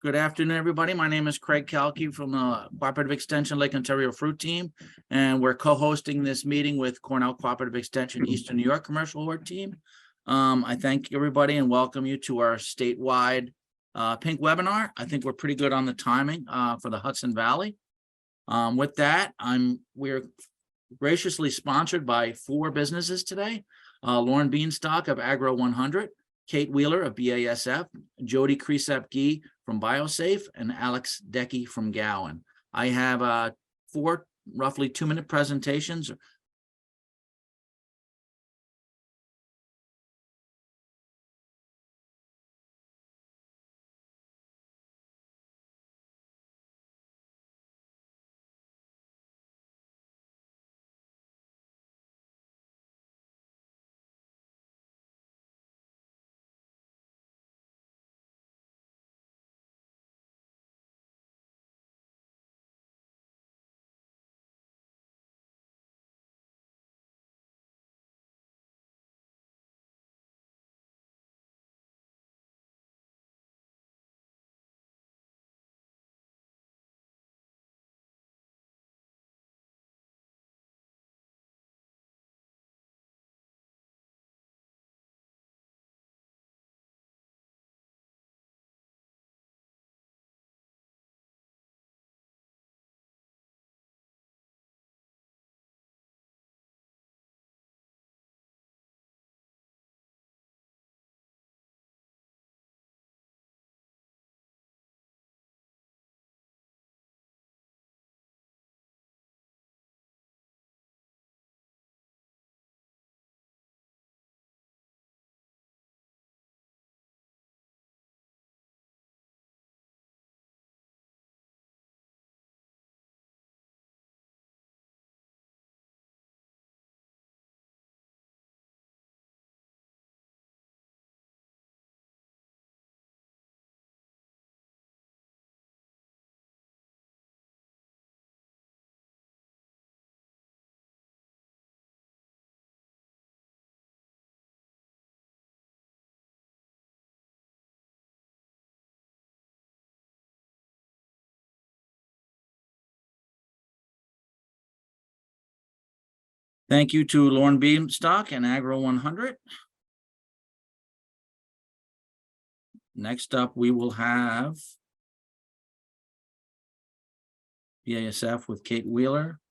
Good afternoon, everybody. My name is Kahlke from the Cooperative Extension Lake Ontario Fruit Team, and we're co-hosting this meeting with Cornell Cooperative Extension Eastern New York Commercial Work Team. I thank everybody and welcome you to our statewide pink webinar. I think we're pretty good on the timing for the Hudson Valley. With that, we're graciously sponsored by 4 businesses today. Lauren Beanstalk of Agro 100, Kate Wheeler of BASF, Jody Creasap-Gee from BioSafe, and Alex Decky from Gowan. I have 4 roughly 2-minute presentations. Thank you to Lauren Beanstalk and Agro 100. Next up, we will have BASF with Kate Wheeler.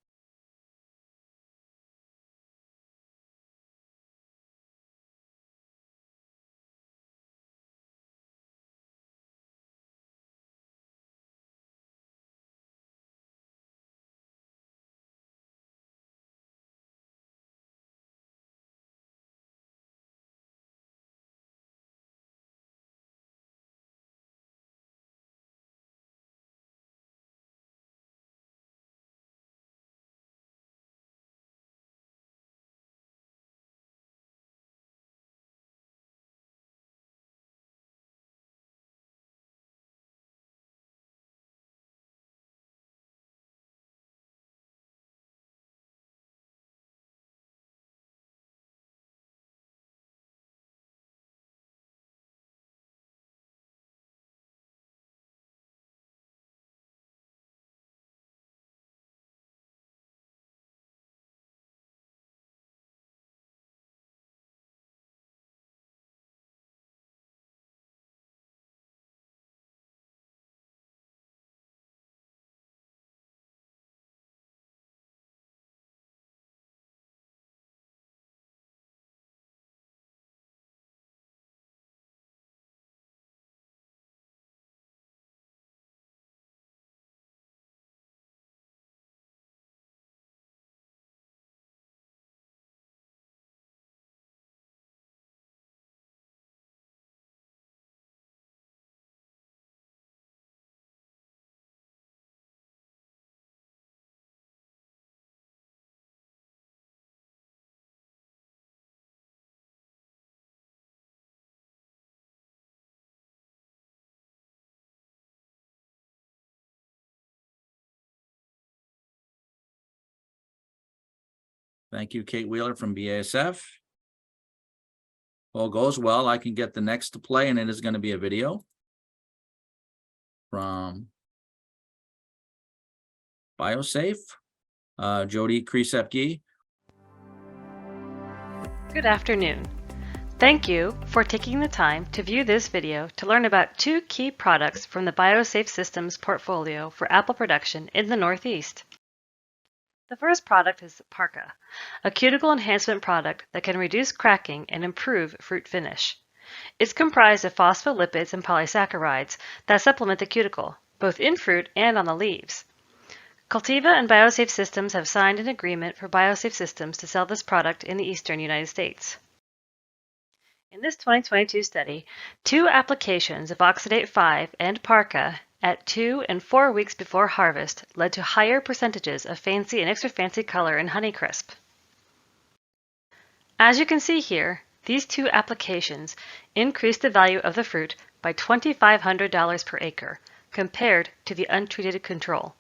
Thank you, Kate Wheeler from BASF. All goes well, I can get the next to play, and it is going to be a video. from BioSafe, Jody Kresepke. Good afternoon. Thank you for taking the time to view this video to learn about two key products from the BioSafe Systems portfolio for apple production in the Northeast. The first product is Parka, a cuticle enhancement product that can reduce cracking and improve fruit finish. It's comprised of phospholipids and polysaccharides that supplement the cuticle, both in fruit and on the leaves. Cultiva and BioSafe Systems have signed an agreement for BioSafe Systems to sell this product in the eastern United States. In this 2022 study, 2 applications of Oxidate 5 and Parka at 2 and 4 weeks before harvest led to higher percentages of fancy and extra fancy color in Honeycrisp. As you can see here, these 2 applications increased the value of the fruit by $2,500 per acre compared to the untreated control.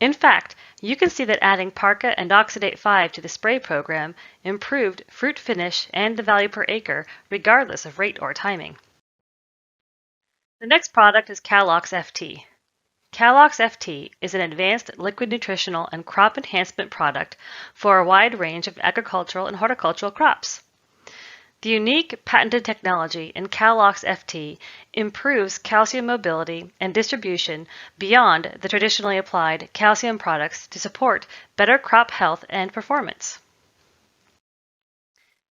In fact, you can see that adding Parka and Oxidate 5 to the spray program improved fruit finish and the value per acre regardless of rate or timing. The next product is Kahlke FT. Kahlke FT is an advanced liquid nutritional and crop enhancement product for a wide range of agricultural and horticultural crops. The unique patented technology in Kahlke FT improves calcium mobility and distribution beyond the traditionally applied calcium products to support better crop health and performance.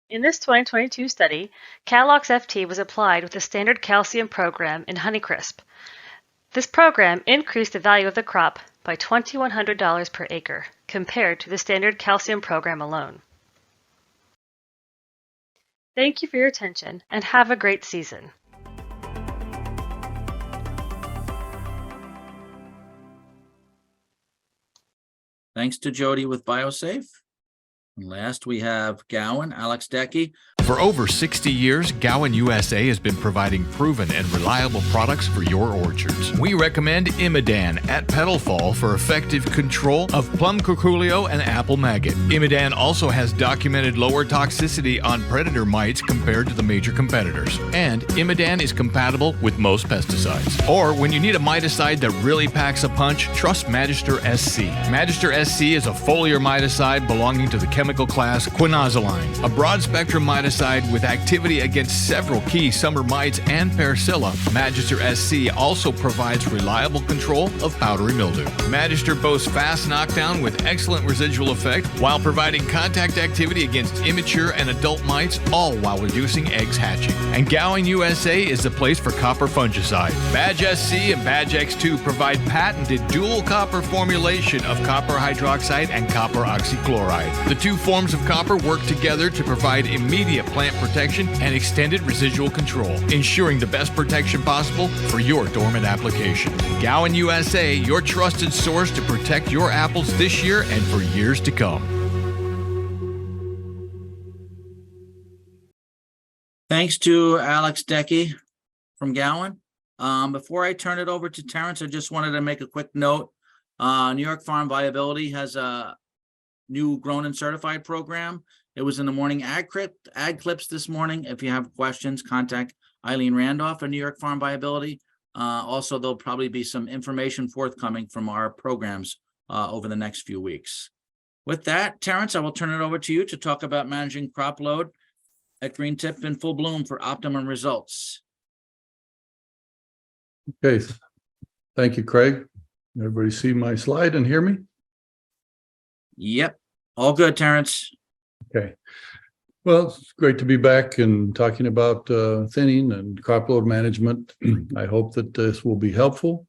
In this 2022 study, Kahlke FT was applied with the standard calcium program in Honeycrisp. This program increased the value of the crop by $2,100 per acre compared to the standard calcium program alone. Thank you for your attention and have a great season. Thanks to Jody with BioSafe. And last, we have Gowan, Alex Decky. For over 60 years, Gowan USA has been providing proven and reliable products for your orchards. We recommend Imidan at petal fall for effective control of plum curculio and apple maggot. Imidan also has documented lower toxicity on predator mites compared to the major competitors. And Imidan is compatible with most pesticides. Or when you need a miticide that really packs a punch, trust Magister SC. Magister SC is a foliar miticide belonging to the chemical class quinazoline, a broad-spectrum miticide with activity against several key summer mites and parasilla. Magister SC also provides reliable control of powdery mildew. Magister boasts fast knockdown with excellent residual effect while providing contact activity against immature and adult mites, all while reducing eggs hatching. And Gowan USA is the place for copper fungicide. Badge SC and Badge X2 provide patented dual copper formulation of copper hydroxide and copper oxychloride. The two forms of copper work together to provide immediate plant protection and extended residual control, ensuring the best protection possible for your dormant application. Gowan USA, your trusted source to protect your apples this year and for years to come. Thanks to Alex Decky from Gowan. Before I turn it over to Terence, I just wanted to make a quick note. New York Farm Viability has a new grown and certified program. It was in the morning ag clips this morning. If you have questions, contact Eileen Randolph at New York Farm Viability. Also, there'll probably be some information forthcoming from our programs over the next few weeks. With that, Terence, I will turn it over to you to talk about managing crop load at green tip in full bloom for optimum results. Okay, thank you, Craig. Everybody see my slide and hear me? Yep, all good, Terence. Okay. Well, it's great to be back and talking about thinning and crop load management. I hope that this will be helpful.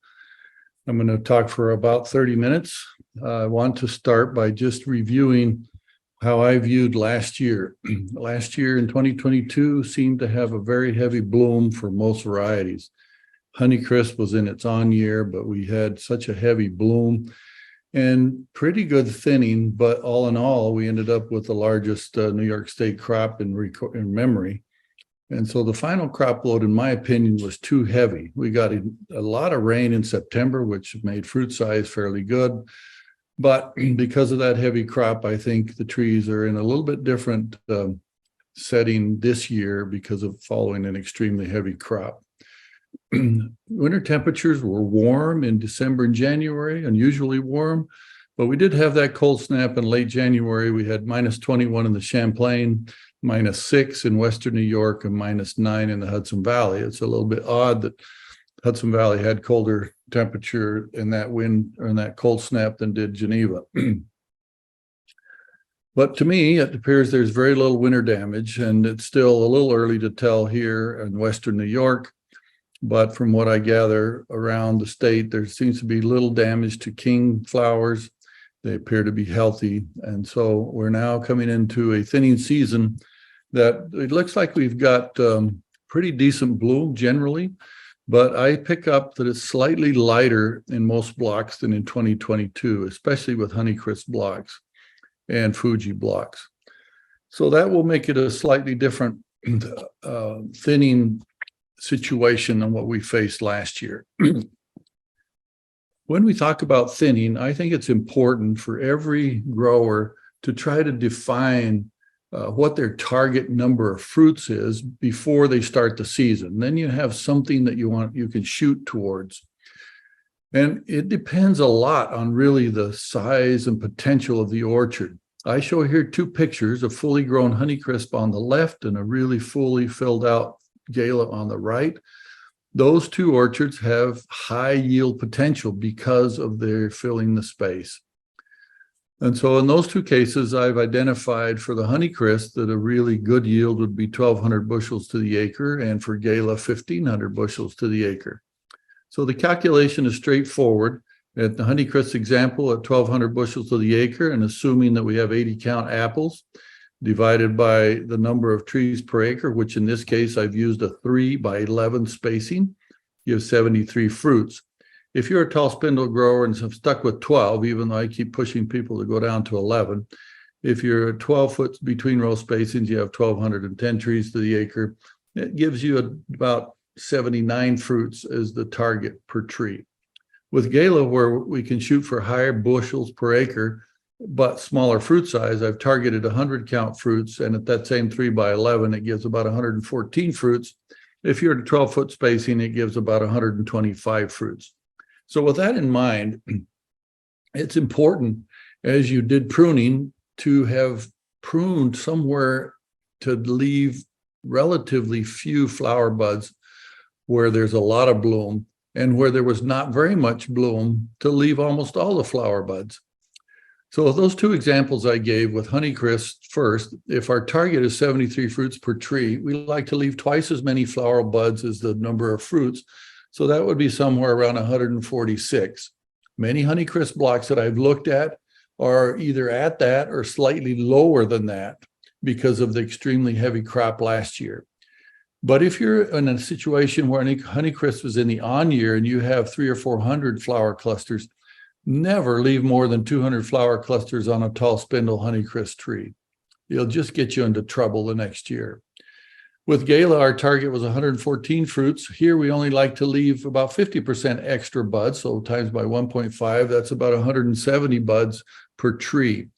I'm going to talk for about 30 minutes. I want to start by just reviewing how I viewed last year. Last year in 2022 seemed to have a very heavy bloom for most varieties. Honeycrisp was in its on year, but we had such a heavy bloom and pretty good thinning, but all in all, we ended up with the largest New York State crop in memory. And so the final crop load, in my opinion, was too heavy. We got a lot of rain in September, which made fruit size fairly good. But because of that heavy crop, I think the trees are in a little bit different setting this year because of following an extremely heavy crop. Winter temperatures were warm in December and January, unusually warm, but we did have that cold snap in late January. We had -21 in the Champlain, -6 in Western New York, and -9 in the Hudson Valley. It's a little bit odd that Hudson Valley had colder temperature in that wind or in that cold snap than did Geneva. But to me, it appears there's very little winter damage, and it's still a little early to tell here in Western New York. But from what I gather around the state, there seems to be little damage to king flowers. They appear to be healthy. And so we're now coming into a thinning season that it looks like we've got pretty decent bloom generally, but I pick up that it's slightly lighter in most blocks than in 2022, especially with Honeycrisp blocks and Fuji blocks. So that will make it a slightly different thinning situation than what we faced last year. When we talk about thinning, I think it's important for every grower to try to define what their target number of fruits is before they start the season. Then you have something that you can shoot towards. And it depends a lot on really the size and potential of the orchard. I show here two pictures, a fully grown Honeycrisp on the left and a really fully filled out Gala on the right. Those two orchards have high yield potential because of their filling the space. And so in those two cases, I've identified for the Honeycrisp that a really good yield would be 1,200 bushels to the acre, and for Gala, 1,500 bushels to the acre. So the calculation is straightforward. At the Honeycrisp example, at 1,200 bushels to the acre, and assuming that we have 80 count apples, divided by the number of trees per acre, which in this case, I've used a 3x11 spacing, you have 73 fruits. If you're a tall spindle grower and have stuck with 12, even though I keep pushing people to go down to 11, if you're at 12 foot between row spacings, you have 1,210 trees to the acre. It gives you about 79 fruits as the target per tree. With Gala, where we can shoot for higher bushels per acre, but smaller fruit size, I've targeted 100 count fruits, and at that same 3x11, it gives about 114 fruits. If you're at a 12 foot spacing, it gives about 125 fruits. So with that in mind, it's important, as you did pruning, to have pruned somewhere to leave relatively few flower buds where there's a lot of bloom, and where there was not very much bloom to leave almost all the flower buds. So those two examples I gave with Honeycrisp first, if our target is 73 fruits per tree, we like to leave twice as many flower buds as the number of fruits. So that would be somewhere around 146. Many Honeycrisp blocks that I've looked at are either at that or slightly lower than that because of the extremely heavy crop last year. But if you're in a situation where Honeycrisp is in the on year and you have 300 or 400 flower clusters, never leave more than 200 flower clusters on a tall spindle Honeycrisp tree. It'll just get you into trouble the next year. With Gala, our target was 114 fruits. Here, we only like to leave about 50% extra buds, so times by 1.5, that's about 170 buds per tree.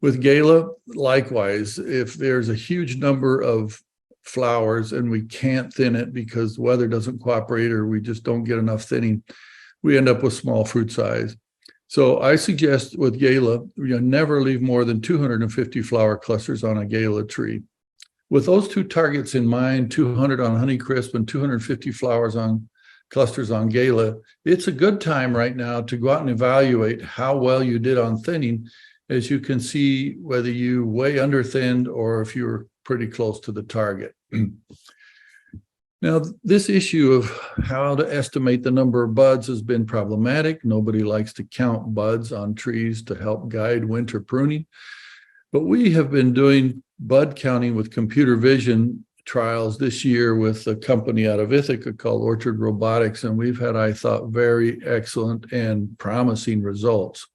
With Gala, likewise, if there's a huge number of flowers and we can't thin it because the weather doesn't cooperate or we just don't get enough thinning, we end up with small fruit size. So I suggest with Gala, you never leave more than 250 flower clusters on a Gala tree. With those two targets in mind, 200 on Honeycrisp and 250 flowers on clusters on Gala, it's a good time right now to go out and evaluate how well you did on thinning, as you can see whether you way under thinned or if you're pretty close to the target. Now, this issue of how to estimate the number of buds has been problematic. Nobody likes to count buds on trees to help guide winter pruning. But we have been doing bud counting with computer vision trials this year with a company out of Ithaca called Orchard Robotics, and we've had, I thought, very excellent and promising results.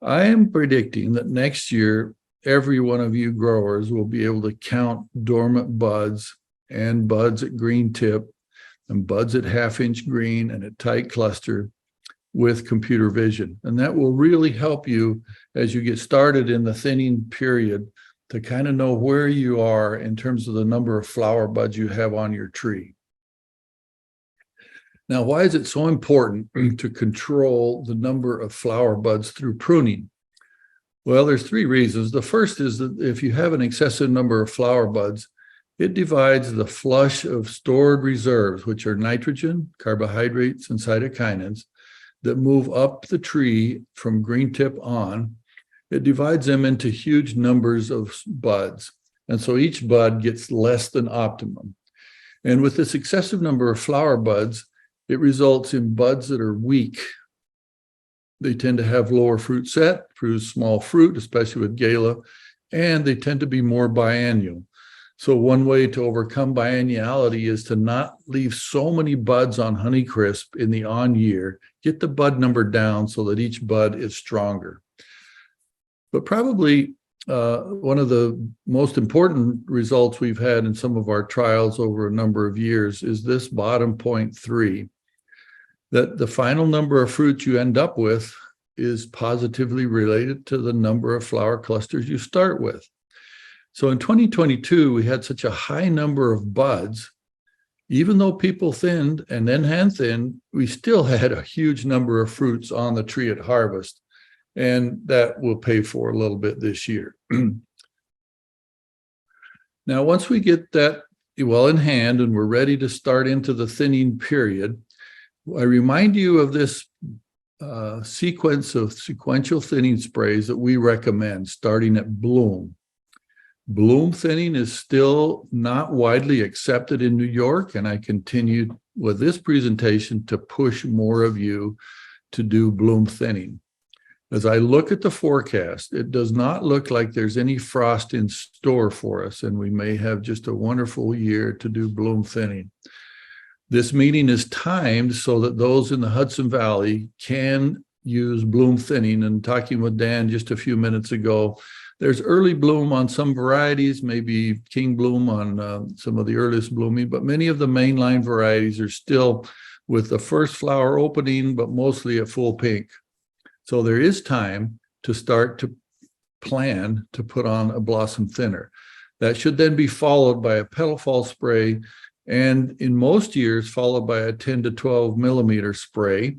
I am predicting that next year, every one of you growers will be able to count dormant buds and buds at green tip and buds at half-inch green and at tight cluster with computer vision. And that will really help you as you get started in the thinning period to kind of know where you are in terms of the number of flower buds you have on your tree. Now, why is it so important to control the number of flower buds through pruning? Well, there's three reasons. The first is that if you have an excessive number of flower buds, it divides the flush of stored reserves, which are nitrogen, carbohydrates, and cytokinins, that move up the tree from green tip on. It divides them into huge numbers of buds. And so each bud gets less than optimum. And with this excessive number of flower buds, it results in buds that are weak. They tend to have lower fruit set, produce small fruit, especially with gala, and they tend to be more biennial. So one way to overcome bienniality is to not leave so many buds on Honeycrisp in the on year. Get the bud number down so that each bud is stronger. But probably one of the most important results we've had in some of our trials over a number of years is this bottom point 3, that the final number of fruits you end up with is positively related to the number of flower clusters you start with. So in 2022, we had such a high number of buds, even though people thinned and then hand thinned, we still had a huge number of fruits on the tree at harvest. And that will pay for a little bit this year. Now, once we get that well in hand and we're ready to start into the thinning period, I remind you of this sequence of sequential thinning sprays that we recommend starting at bloom. Bloom thinning is still not widely accepted in New York, and I continue with this presentation to push more of you to do bloom thinning. As I look at the forecast, it does not look like there's any frost in store for us, and we may have just a wonderful year to do bloom thinning. This meeting is timed so that those in the Hudson Valley can use bloom thinning. And talking with Dan just a few minutes ago, there's early bloom on some varieties, maybe king bloom on some of the earliest blooming, but many of the mainline varieties are still with the first flower opening, but mostly at full pink. So there is time to start to plan to put on a blossom thinner. That should then be followed by a petal fall spray, and in most years followed by a 10 to 12 millimeter spray.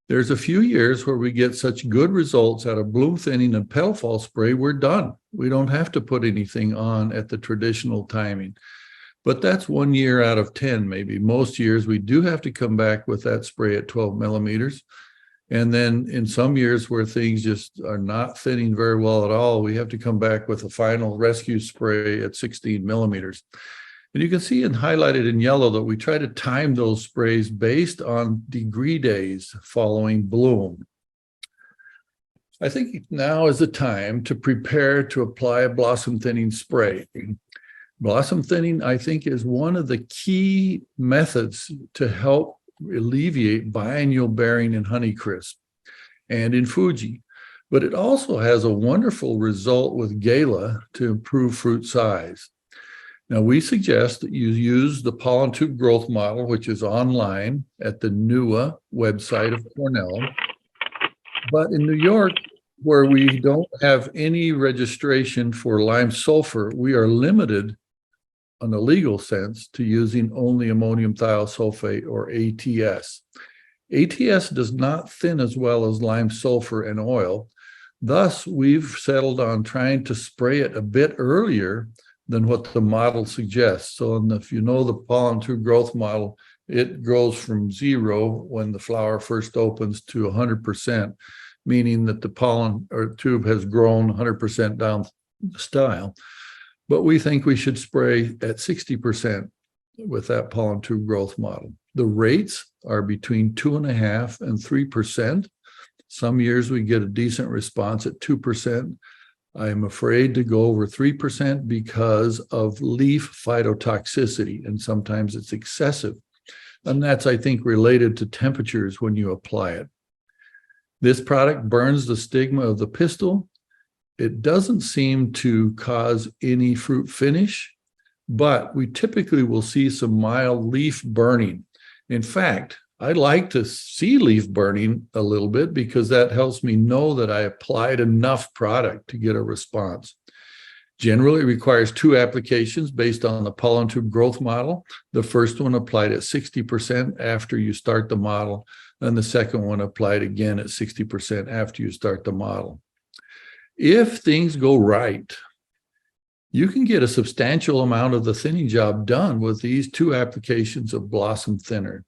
There's a few years where we get such good results out of bloom thinning and petal fall spray, we're done. We don't have to put anything on at the traditional timing. But that's 1 year out of 10, maybe. Most years we do have to come back with that spray at 12 millimeters. And then in some years where things just are not thinning very well at all, we have to come back with a final rescue spray at 16 millimeters. And you can see and highlighted in yellow that we try to time those sprays based on degree days following bloom. I think now is the time to prepare to apply a blossom thinning spray. Blossom thinning, I think, is one of the key methods to help alleviate biennial bearing in Honeycrisp and in Fuji. But it also has a wonderful result with Gala to improve fruit size. Now, we suggest that you use the pollen tube growth model, which is online at the NUA website of Cornell. But in New York, where we don't have any registration for lime sulfur, we are limited in a legal sense to using only ammonium thiosulfate, or ATS. ATS does not thin as well as lime sulfur and oil. Thus, we've settled on trying to spray it a bit earlier than what the model suggests. So if you know the pollen tube growth model, it grows from 0 when the flower first opens to 100%, meaning that the pollen or tube has grown 100% down the style. But we think we should spray at 60% with that pollen tube growth model. The rates are between 2.5% and 3%. Some years we get a decent response at 2%. I'm afraid to go over 3% because of leaf phytotoxicity, and sometimes it's excessive. And that's, I think, related to temperatures when you apply it. This product burns the stigma of the pistil. It doesn't seem to cause any fruit finish, but we typically will see some mild leaf burning. In fact, I like to see leaf burning a little bit because that helps me know that I applied enough product to get a response. Generally, it requires 2 applications based on the pollen tube growth model. The first one applied at 60% after you start the model, and the second one applied again at 60% after you start the model. If things go right, you can get a substantial amount of the thinning job done with these 2 applications of blossom thinner.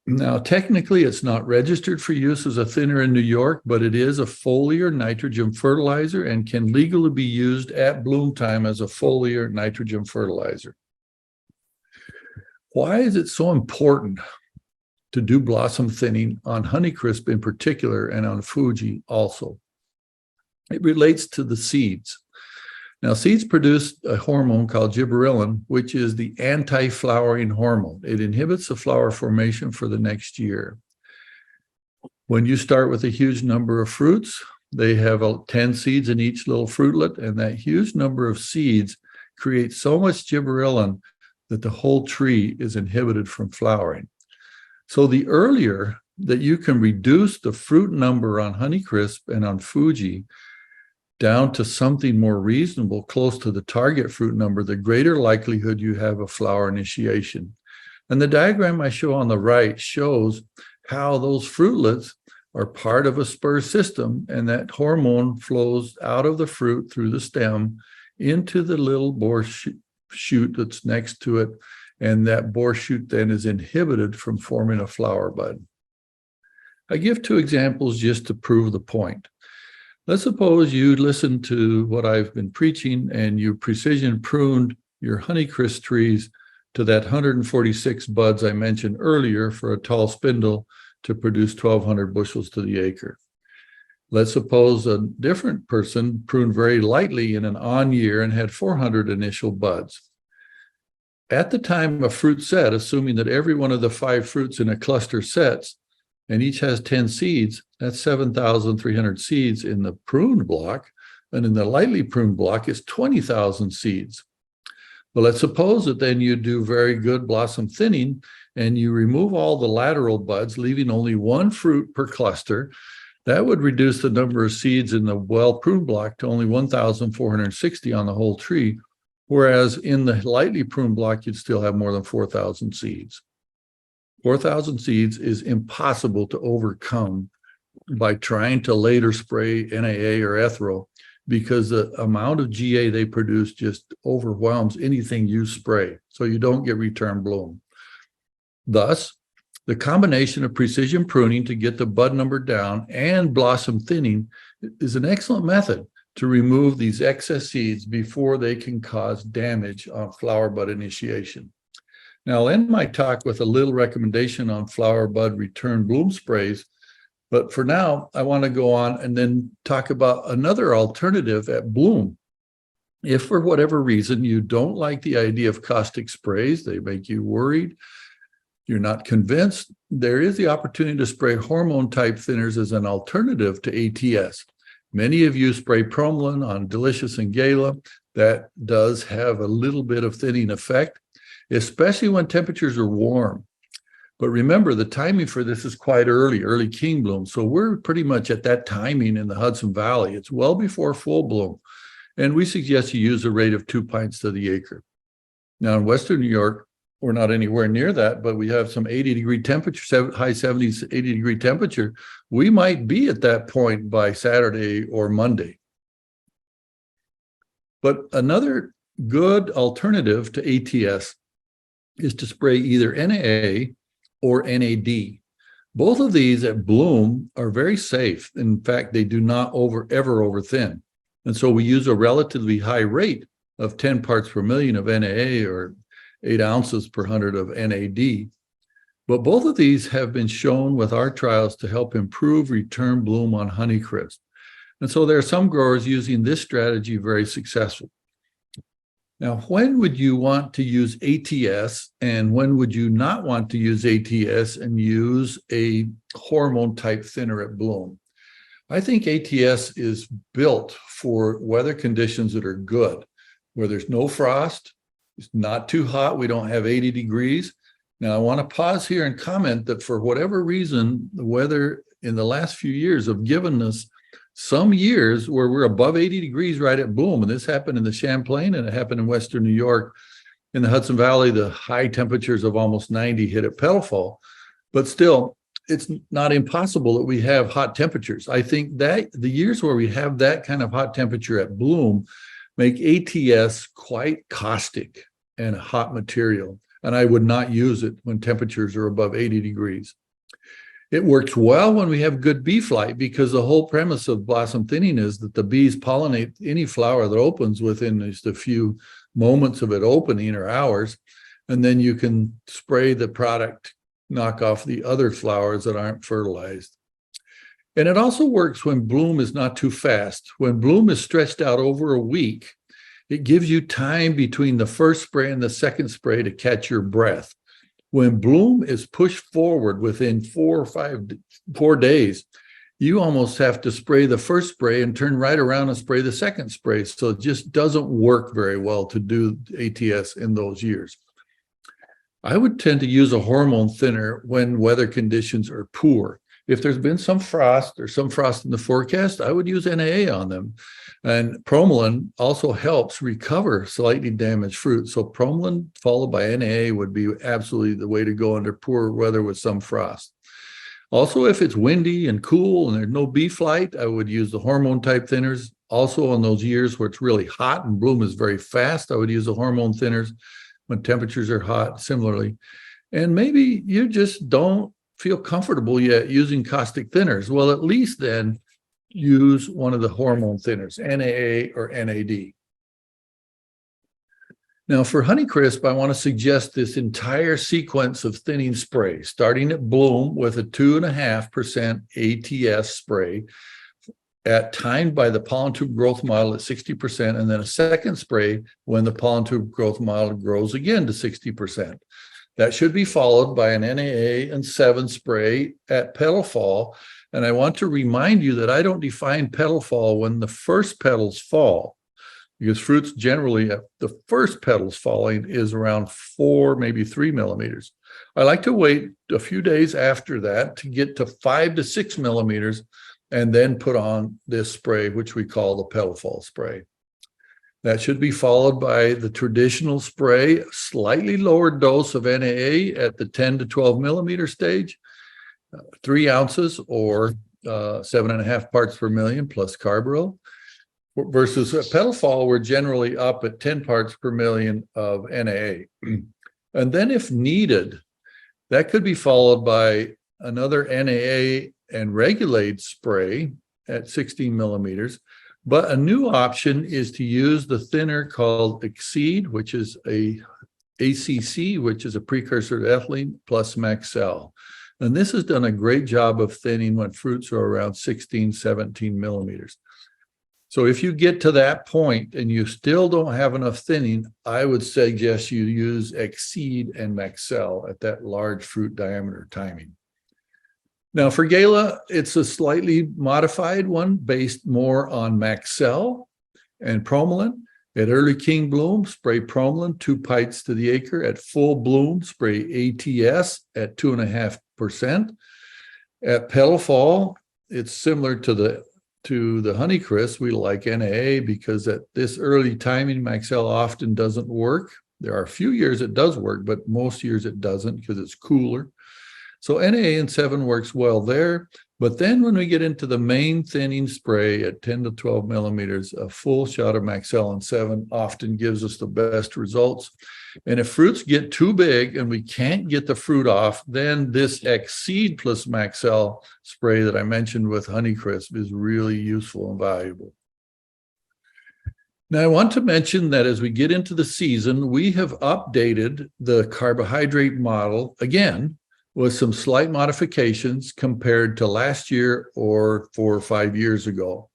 Now, technically, it's not registered for use as a thinner in New York, but it is a foliar nitrogen fertilizer and can legally be used at bloom time as a foliar nitrogen fertilizer. Why is it so important to do blossom thinning on Honeycrisp in particular and on Fuji also? It relates to the seeds. Now, seeds produce a hormone called gibberellin, which is the anti-flowering hormone. It inhibits the flower formation for the next year. When you start with a huge number of fruits, they have 10 seeds in each little fruitlet, and that huge number of seeds creates so much gibberellin that the whole tree is inhibited from flowering. So the earlier that you can reduce the fruit number on Honeycrisp and on Fuji down to something more reasonable, close to the target fruit number, the greater likelihood you have a flower initiation. And the diagram I show on the right shows how those fruitlets are part of a spur system, and that hormone flows out of the fruit through the stem into the little bore shoot that's next to it, and that bore shoot then is inhibited from forming a flower bud. I give 2 examples just to prove the point. Let's suppose you listened to what I've been preaching and you precision pruned your Honeycrisp trees to that 146 buds I mentioned earlier for a tall spindle to produce 1,200 bushels to the acre. Let's suppose a different person pruned very lightly in an on year and had 400 initial buds. At the time a fruit set, assuming that every one of the 5 fruits in a cluster sets, and each has 10 seeds, that's 7,300 seeds in the pruned block, and in the lightly pruned block is 20,000 seeds. Well, let's suppose that then you do very good blossom thinning and you remove all the lateral buds, leaving only 1 fruit per cluster. That would reduce the number of seeds in the well-pruned block to only 1,460 on the whole tree, whereas in the lightly pruned block, you'd still have more than 4,000 seeds. 4,000 seeds is impossible to overcome by trying to later spray NAA or Ethro, because the amount of GA they produce just overwhelms anything you spray, so you don't get return bloom. Thus, the combination of precision pruning to get the bud number down and blossom thinning is an excellent method to remove these excess seeds before they can cause damage on flower bud initiation. Now, I'll end my talk with a little recommendation on flower bud return bloom sprays, but for now, I want to go on and then talk about another alternative at bloom. If for whatever reason you don't like the idea of caustic sprays, they make you worried, you're not convinced, there is the opportunity to spray hormone type thinners as an alternative to ATS. Many of you spray Promelin on Delicious and Gala. That does have a little bit of thinning effect, especially when temperatures are warm. But remember, the timing for this is quite early king bloom. So we're pretty much at that timing in the Hudson Valley. It's well before full bloom. And we suggest you use a rate of 2 pints to the acre. Now in Western New York, we're not anywhere near that, but we have some 80-degree temperature, high 70s, 80-degree temperature. We might be at that point by Saturday or Monday. But another good alternative to ATS is to spray either NAA or NAD. Both of these at bloom are very safe. In fact, they do not ever over thin. And so we use a relatively high rate of 10 parts per million of NAA or 8 ounces per 100 of NAD. But both of these have been shown with our trials to help improve return bloom on Honeycrisp. And so there are some growers using this strategy very successful. Now, when would you want to use ATS and when would you not want to use ATS and use a hormone type thinner at bloom? I think ATS is built for weather conditions that are good, where there's no frost, it's not too hot, we don't have 80 degrees. Now, I want to pause here and comment that for whatever reason, the weather in the last few years have given us some years where we're above 80 degrees right at bloom, and this happened in the Champlain and it happened in Western New York. In the Hudson Valley, the high temperatures of almost 90 hit at petal fall, but still, it's not impossible that we have hot temperatures. I think that the years where we have that kind of hot temperature at bloom make ATS quite caustic and a hot material, and I would not use it when temperatures are above 80 degrees. It works well when we have good bee flight, because the whole premise of blossom thinning is that the bees pollinate any flower that opens within just a few moments of it opening or hours, and then you can spray the product, knock off the other flowers that aren't fertilized. And it also works when bloom is not too fast. When bloom is stretched out over a week, it gives you time between the first spray and the second spray to catch your breath. When bloom is pushed forward within 4 days, you almost have to spray the first spray and turn right around and spray the second spray. So it just doesn't work very well to do ATS in those years. I would tend to use a hormone thinner when weather conditions are poor. If there's been some frost or some frost in the forecast, I would use NAA on them. And Promelin also helps recover slightly damaged fruit. So Promelin followed by NAA would be absolutely the way to go under poor weather with some frost. Also, if it's windy and cool and there's no bee flight, I would use the hormone type thinners. Also, on those years where it's really hot and bloom is very fast, I would use the hormone thinners when temperatures are hot, similarly. And maybe you just don't feel comfortable yet using caustic thinners. Well, at least then use one of the hormone thinners, NAA or NAD. Now for Honeycrisp, I want to suggest this entire sequence of thinning spray, starting at bloom with a 2.5% ATS spray timed by the pollen tube growth model at 60%, and then a second spray when the pollen tube growth model grows again to 60%. That should be followed by an NAA and 7 spray at petal fall. And I want to remind you that I don't define petal fall when the first petals fall, because fruits generally, the first petals falling is around 4, maybe 3 millimeters. I like to wait a few days after that to get to 5 to 6 millimeters and then put on this spray, which we call the petal fall spray. That should be followed by the traditional spray, slightly lower dose of NAA at the 10 to 12 millimeter stage, 3 ounces or 7.5 parts per million plus carbaryl. Versus at petal fall, we're generally up at 10 parts per million of NAA. And then if needed, that could be followed by another NAA and Regulate spray at 16 millimeters. But a new option is to use the thinner called Exceed, which is a ACC, which is a precursor to ethylene, plus Maxell. And this has done a great job of thinning when fruits are around 16, 17 millimeters. So if you get to that point and you still don't have enough thinning, I would suggest you use Exceed and Maxell at that large fruit diameter timing. Now for Gala, it's a slightly modified one based more on Maxell and Promelin. At early king bloom, spray Promelin 2 pites to the acre. At full bloom, spray ATS at 2.5%. At petal fall, it's similar to the Honeycrisp. We like NAA because at this early timing, Maxell often doesn't work. There are a few years it does work, but most years it doesn't because it's cooler. So NAA and 7 works well there. But then when we get into the main thinning spray at 10 to 12 millimeters, a full shot of Maxell and 7 often gives us the best results. And if fruits get too big and we can't get the fruit off, then this Exceed plus Maxell spray that I mentioned with Honeycrisp is really useful and valuable. Now, I want to mention that as we get into the season, we have updated the carbohydrate model again with some slight modifications compared to last year or 4 or 5 years ago.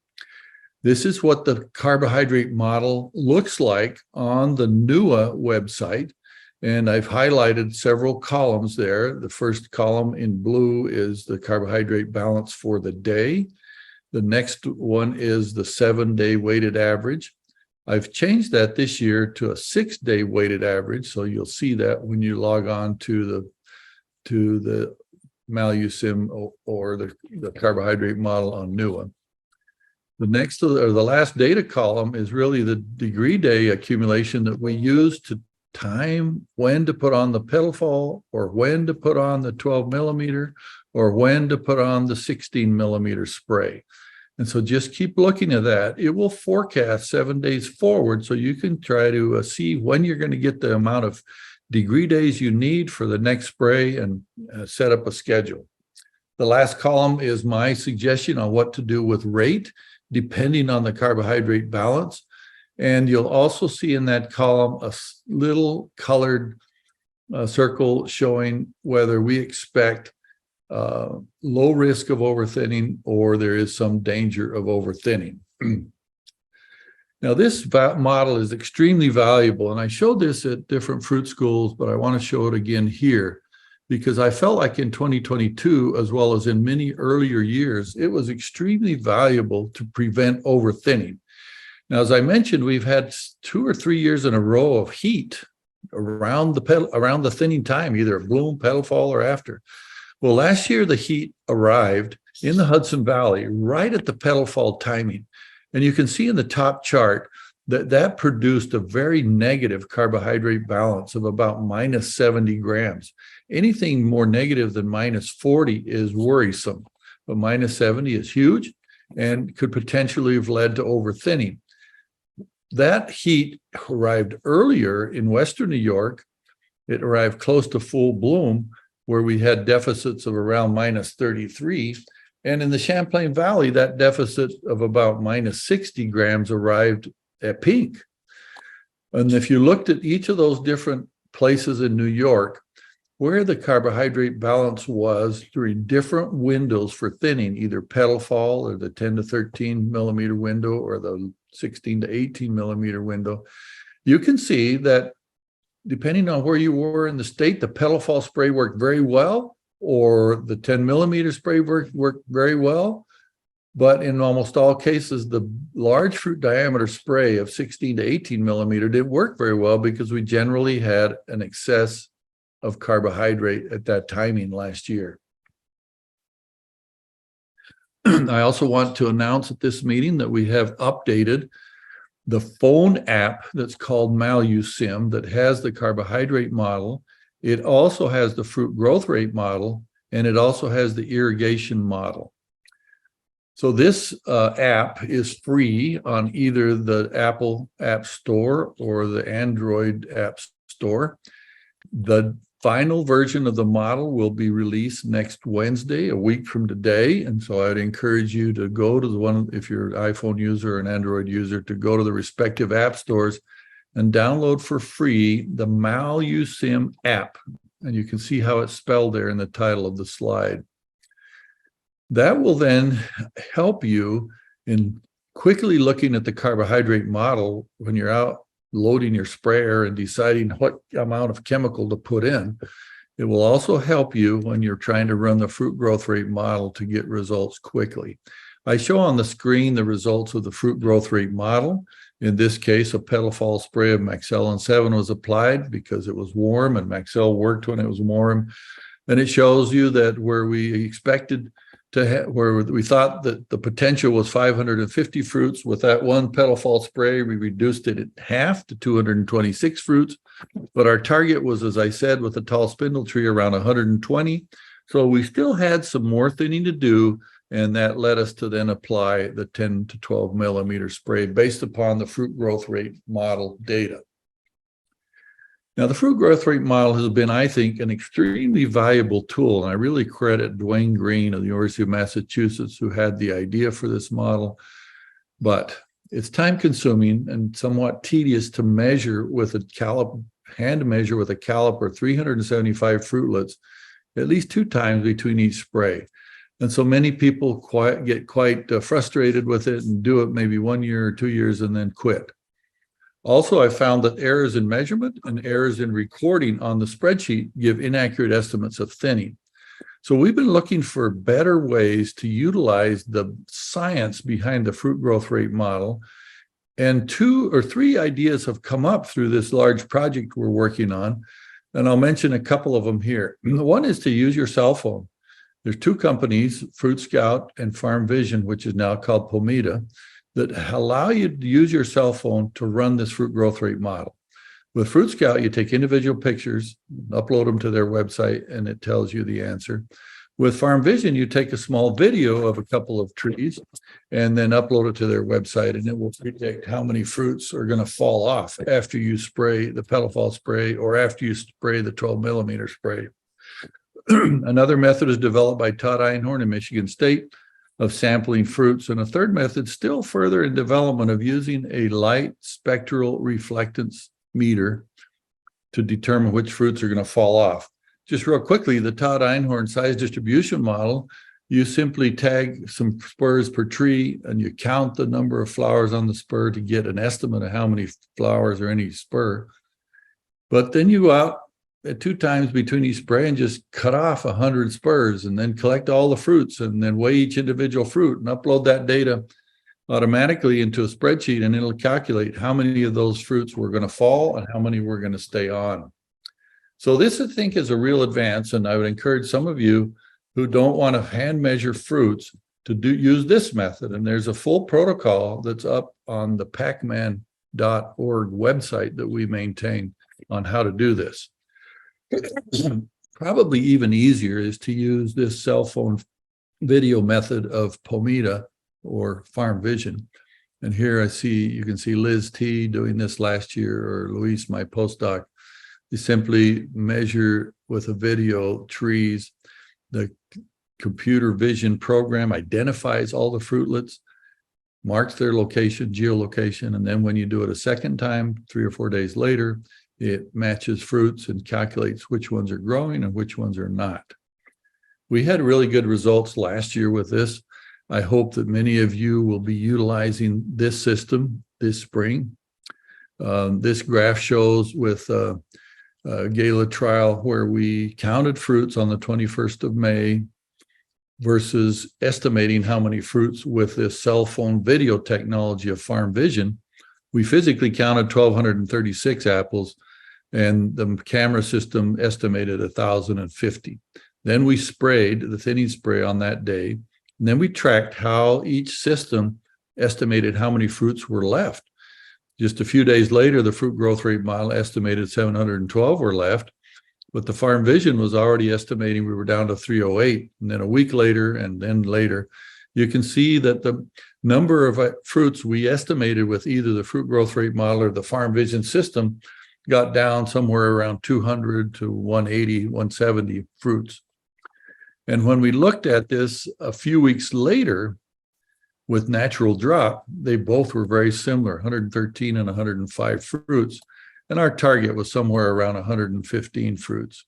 This is what the carbohydrate model looks like on the NUA website. And I've highlighted several columns there. The first column in blue is the carbohydrate balance for the day. The next one is the 7-day weighted average. I've changed that this year to a 6-day weighted average. So you'll see that when you log on to the Malusim or the carbohydrate model on NUA. The last data column is really the degree day accumulation that we use to time when to put on the pedal fall, or when to put on the 12 millimeter, or when to put on the 16 millimeter spray. And so just keep looking at that. It will forecast 7 days forward, so you can try to see when you're going to get the amount of degree days you need for the next spray, and set up a schedule. The last column is my suggestion on what to do with rate, depending on the carbohydrate balance. And you'll also see in that column a little colored circle showing whether we expect low risk of overthinning or there is some danger of overthinning. Now, this model is extremely valuable, and I showed this at different fruit schools, but I want to show it again here because I felt like in 2022, as well as in many earlier years, it was extremely valuable to prevent overthinning. Now, as I mentioned, we've had 2 or 3 years in a row of heat around the thinning time, either bloom, petal fall, or after. Well, last year, the heat arrived in the Hudson Valley right at the petal fall timing. And you can see in the top chart that produced a very negative carbohydrate balance of about minus 70 grams. Anything more negative than minus 40 is worrisome, but minus 70 is huge and could potentially have led to overthinning. That heat arrived earlier in Western New York. It arrived close to full bloom, where we had deficits of around minus 33. And in the Champlain Valley, that deficit of about minus 60 grams arrived at peak. And if you looked at each of those different places in New York, where the carbohydrate balance was during different windows for thinning, either petal fall or the 10 to 13 millimeter window or the 16 to 18 millimeter window, you can see that depending on where you were in the state, the petal fall spray worked very well, or the 10 millimeter spray worked very well. But in almost all cases, the large fruit diameter spray of 16 to 18 millimeter didn't work very well because we generally had an excess of carbohydrate at that timing last year. I also want to announce at this meeting that we have updated the phone app that's called MaluSim that has the carbohydrate model. It also has the fruit growth rate model, and it also has the irrigation model. So this app is free on either the Apple App Store or the Android App Store. The final version of the model will be released next Wednesday, a week from today. And so I'd encourage you to go to the one, if you're an iPhone user or an Android user, to go to the respective app stores and download for free the MaluSim app. And you can see how it's spelled there in the title of the slide. That will then help you in quickly looking at the carbohydrate model when you're out loading your sprayer and deciding what amount of chemical to put in. It will also help you when you're trying to run the fruit growth rate model to get results quickly. I show on the screen the results of the fruit growth rate model. In this case, a petal fall spray of Maxellin 7 was applied because it was warm, and Maxell worked when it was warm. And it shows you that where we expected to where we thought that the potential was 550 fruits, with that one petal fall spray, we reduced it in half to 226 fruits. But our target was, as I said, with a tall spindle tree, around 120. So we still had some more thinning to do, and that led us to then apply the 10 to 12 millimeter spray based upon the fruit growth rate model data. Now, the fruit growth rate model has been, I think, an extremely valuable tool, and I really credit Dwayne Green of the University of Massachusetts, who had the idea for this model. But it's time-consuming and somewhat tedious to measure with a caliper, hand measure with a caliper 375 fruitlets at least 2 times between each spray. And so many people get quite frustrated with it and do it maybe 1 year or 2 years and then quit. Also, I found that errors in measurement and errors in recording on the spreadsheet give inaccurate estimates of thinning. So we've been looking for better ways to utilize the science behind the fruit growth rate model. And 2 or 3 ideas have come up through this large project we're working on. And I'll mention a couple of them here. One is to use your cell phone. There's 2 companies, Fruit Scout and Farm Vision, which is now called Pomida. that allow you to use your cell phone to run this fruit growth rate model. With Fruit Scout, you take individual pictures, upload them to their website, and it tells you the answer. With Farm Vision, you take a small video of a couple of trees and then upload it to their website, and it will predict how many fruits are going to fall off after you spray the petal fall spray or after you spray the 12 millimeter spray. Another method is developed by Todd Einhorn in Michigan State of sampling fruits. And a third method, still further in development, of using a light spectral reflectance meter to determine which fruits are going to fall off. Just real quickly, the Todd Einhorn size distribution model, you simply tag some spurs per tree and you count the number of flowers on the spur to get an estimate of how many flowers are in each spur. But then you go out at 2 times between each spray and just cut off 100 spurs and then collect all the fruits and then weigh each individual fruit and upload that data automatically into a spreadsheet, and it'll calculate how many of those fruits were going to fall and how many were going to stay on. So this, I think, is a real advance, and I would encourage some of you who don't want to hand measure fruits to use this method. And there's a full protocol that's up on the pacman.org website that we maintain on how to do this. Probably even easier is to use this cell phone video method of POMITA or Farm Vision. And here you can see Liz T doing this last year, or Luis, my postdoc. You simply measure with a video trees. The computer vision program identifies all the fruitlets, marks their location, geolocation, and then when you do it a second time, 3 or 4 days later, it matches fruits and calculates which ones are growing and which ones are not. We had really good results last year with this. I hope that many of you will be utilizing this system this spring. This graph shows with a Gala trial where we counted fruits on the 21st of May versus estimating how many fruits with this cell phone video technology of Farm Vision. We physically counted 1,236 apples, and the camera system estimated 1,050. Then we sprayed the thinning spray on that day, and then we tracked how each system estimated how many fruits were left. Just a few days later, the fruit growth rate model estimated 712 were left, but the Farm Vision was already estimating we were down to 308. And then a week later, and then later, you can see that the number of fruits we estimated with either the fruit growth rate model or the Farm Vision system got down somewhere around 200 to 180, 170 fruits. And when we looked at this a few weeks later with natural drop, they both were very similar, 113 and 105 fruits. And our target was somewhere around 115 fruits.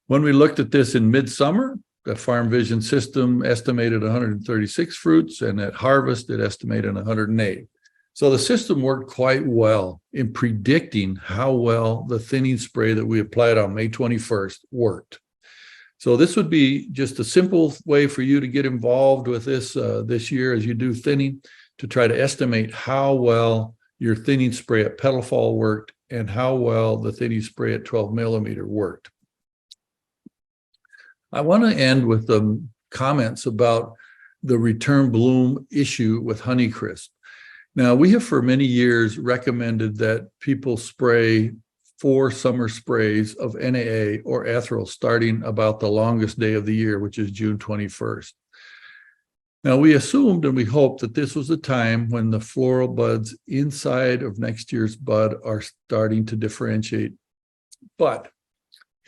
When we looked at this in midsummer, the Farm Vision system estimated 136 fruits, and at harvest, it estimated 108. So the system worked quite well in predicting how well the thinning spray that we applied on May 21st worked. So this would be just a simple way for you to get involved with this this year as you do thinning, to try to estimate how well your thinning spray at petal fall worked and how well the thinning spray at 12 millimeter worked. I want to end with comments about the return bloom issue with Honeycrisp. Now, we have for many years recommended that people spray 4 summer sprays of NAA or ethyl starting about the longest day of the year, which is June 21st. Now, we assumed and we hoped that this was the time when the floral buds inside of next year's bud are starting to differentiate. But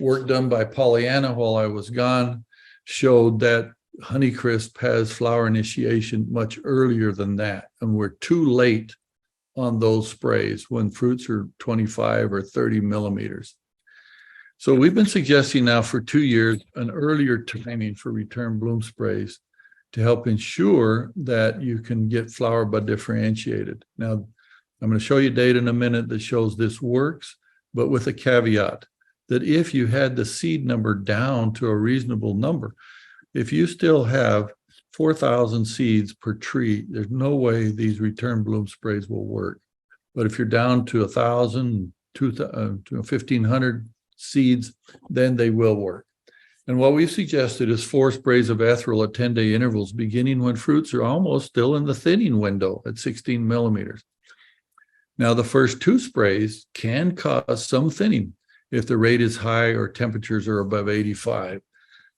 work done by Pollyanna while I was gone showed that Honeycrisp has flower initiation much earlier than that, and we're too late on those sprays when fruits are 25 or 30 millimeters. So we've been suggesting now for 2 years an earlier timing for return bloom sprays to help ensure that you can get flower bud differentiated. Now, I'm going to show you data in a minute that shows this works, but with a caveat that if you had the seed number down to a reasonable number, if you still have 4,000 seeds per tree, there's no way these return bloom sprays will work. But if you're down to 1,000, 1,500 seeds, then they will work. And what we've suggested is 4 sprays of ethereal at 10-day intervals, beginning when fruits are almost still in the thinning window at 16 millimeters. Now, the first 2 sprays can cause some thinning if the rate is high or temperatures are above 85.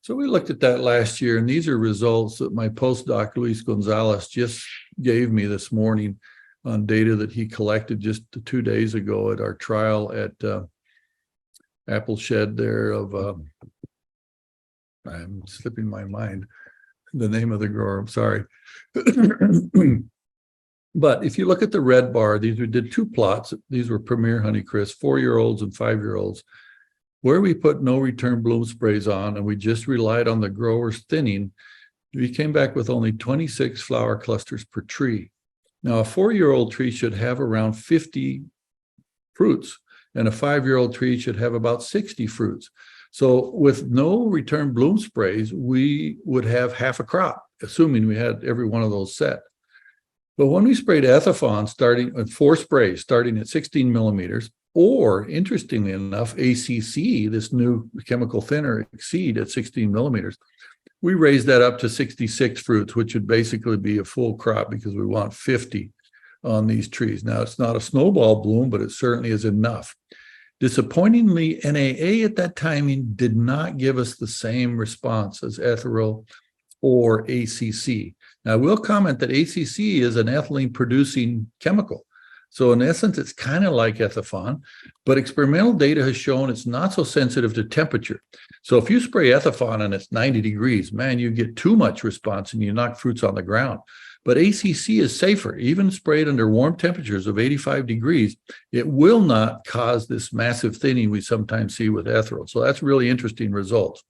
So we looked at that last year, and these are results that my postdoc, Luis Gonzalez, just gave me this morning on data that he collected just 2 days ago at our trial at Apple Shed there of, I'm slipping my mind, the name of the grower, I'm sorry. But if you look at the red bar, we did 2 plots. These were Premier Honeycrisp, 4-year-olds and 5-year-olds, where we put no return bloom sprays on, and we just relied on the growers thinning. We came back with only 26 flower clusters per tree. Now, a 4-year-old tree should have around 50 fruits, and a 5-year-old tree should have about 60 fruits. So with no return bloom sprays, we would have half a crop, assuming we had every one of those set. But when we sprayed Ethifon, starting with 4 sprays, starting at 16 millimeters, or interestingly enough, ACC, this new chemical thinner, Exceed at 16 millimeters, we raised that up to 66 fruits, which would basically be a full crop because we want 50 on these trees. Now, it's not a snowball bloom, but it certainly is enough. Disappointingly, NAA at that timing did not give us the same response as ethereal or ACC. Now, I will comment that ACC is an ethylene-producing chemical. So in essence, it's kind of like Ethifon, but experimental data has shown it's not so sensitive to temperature. So if you spray Ethifon and it's 90 degrees, man, you get too much response and you knock fruits on the ground. But ACC is safer. Even sprayed under warm temperatures of 85 degrees, it will not cause this massive thinning we sometimes see with ethereal. So that's really interesting results.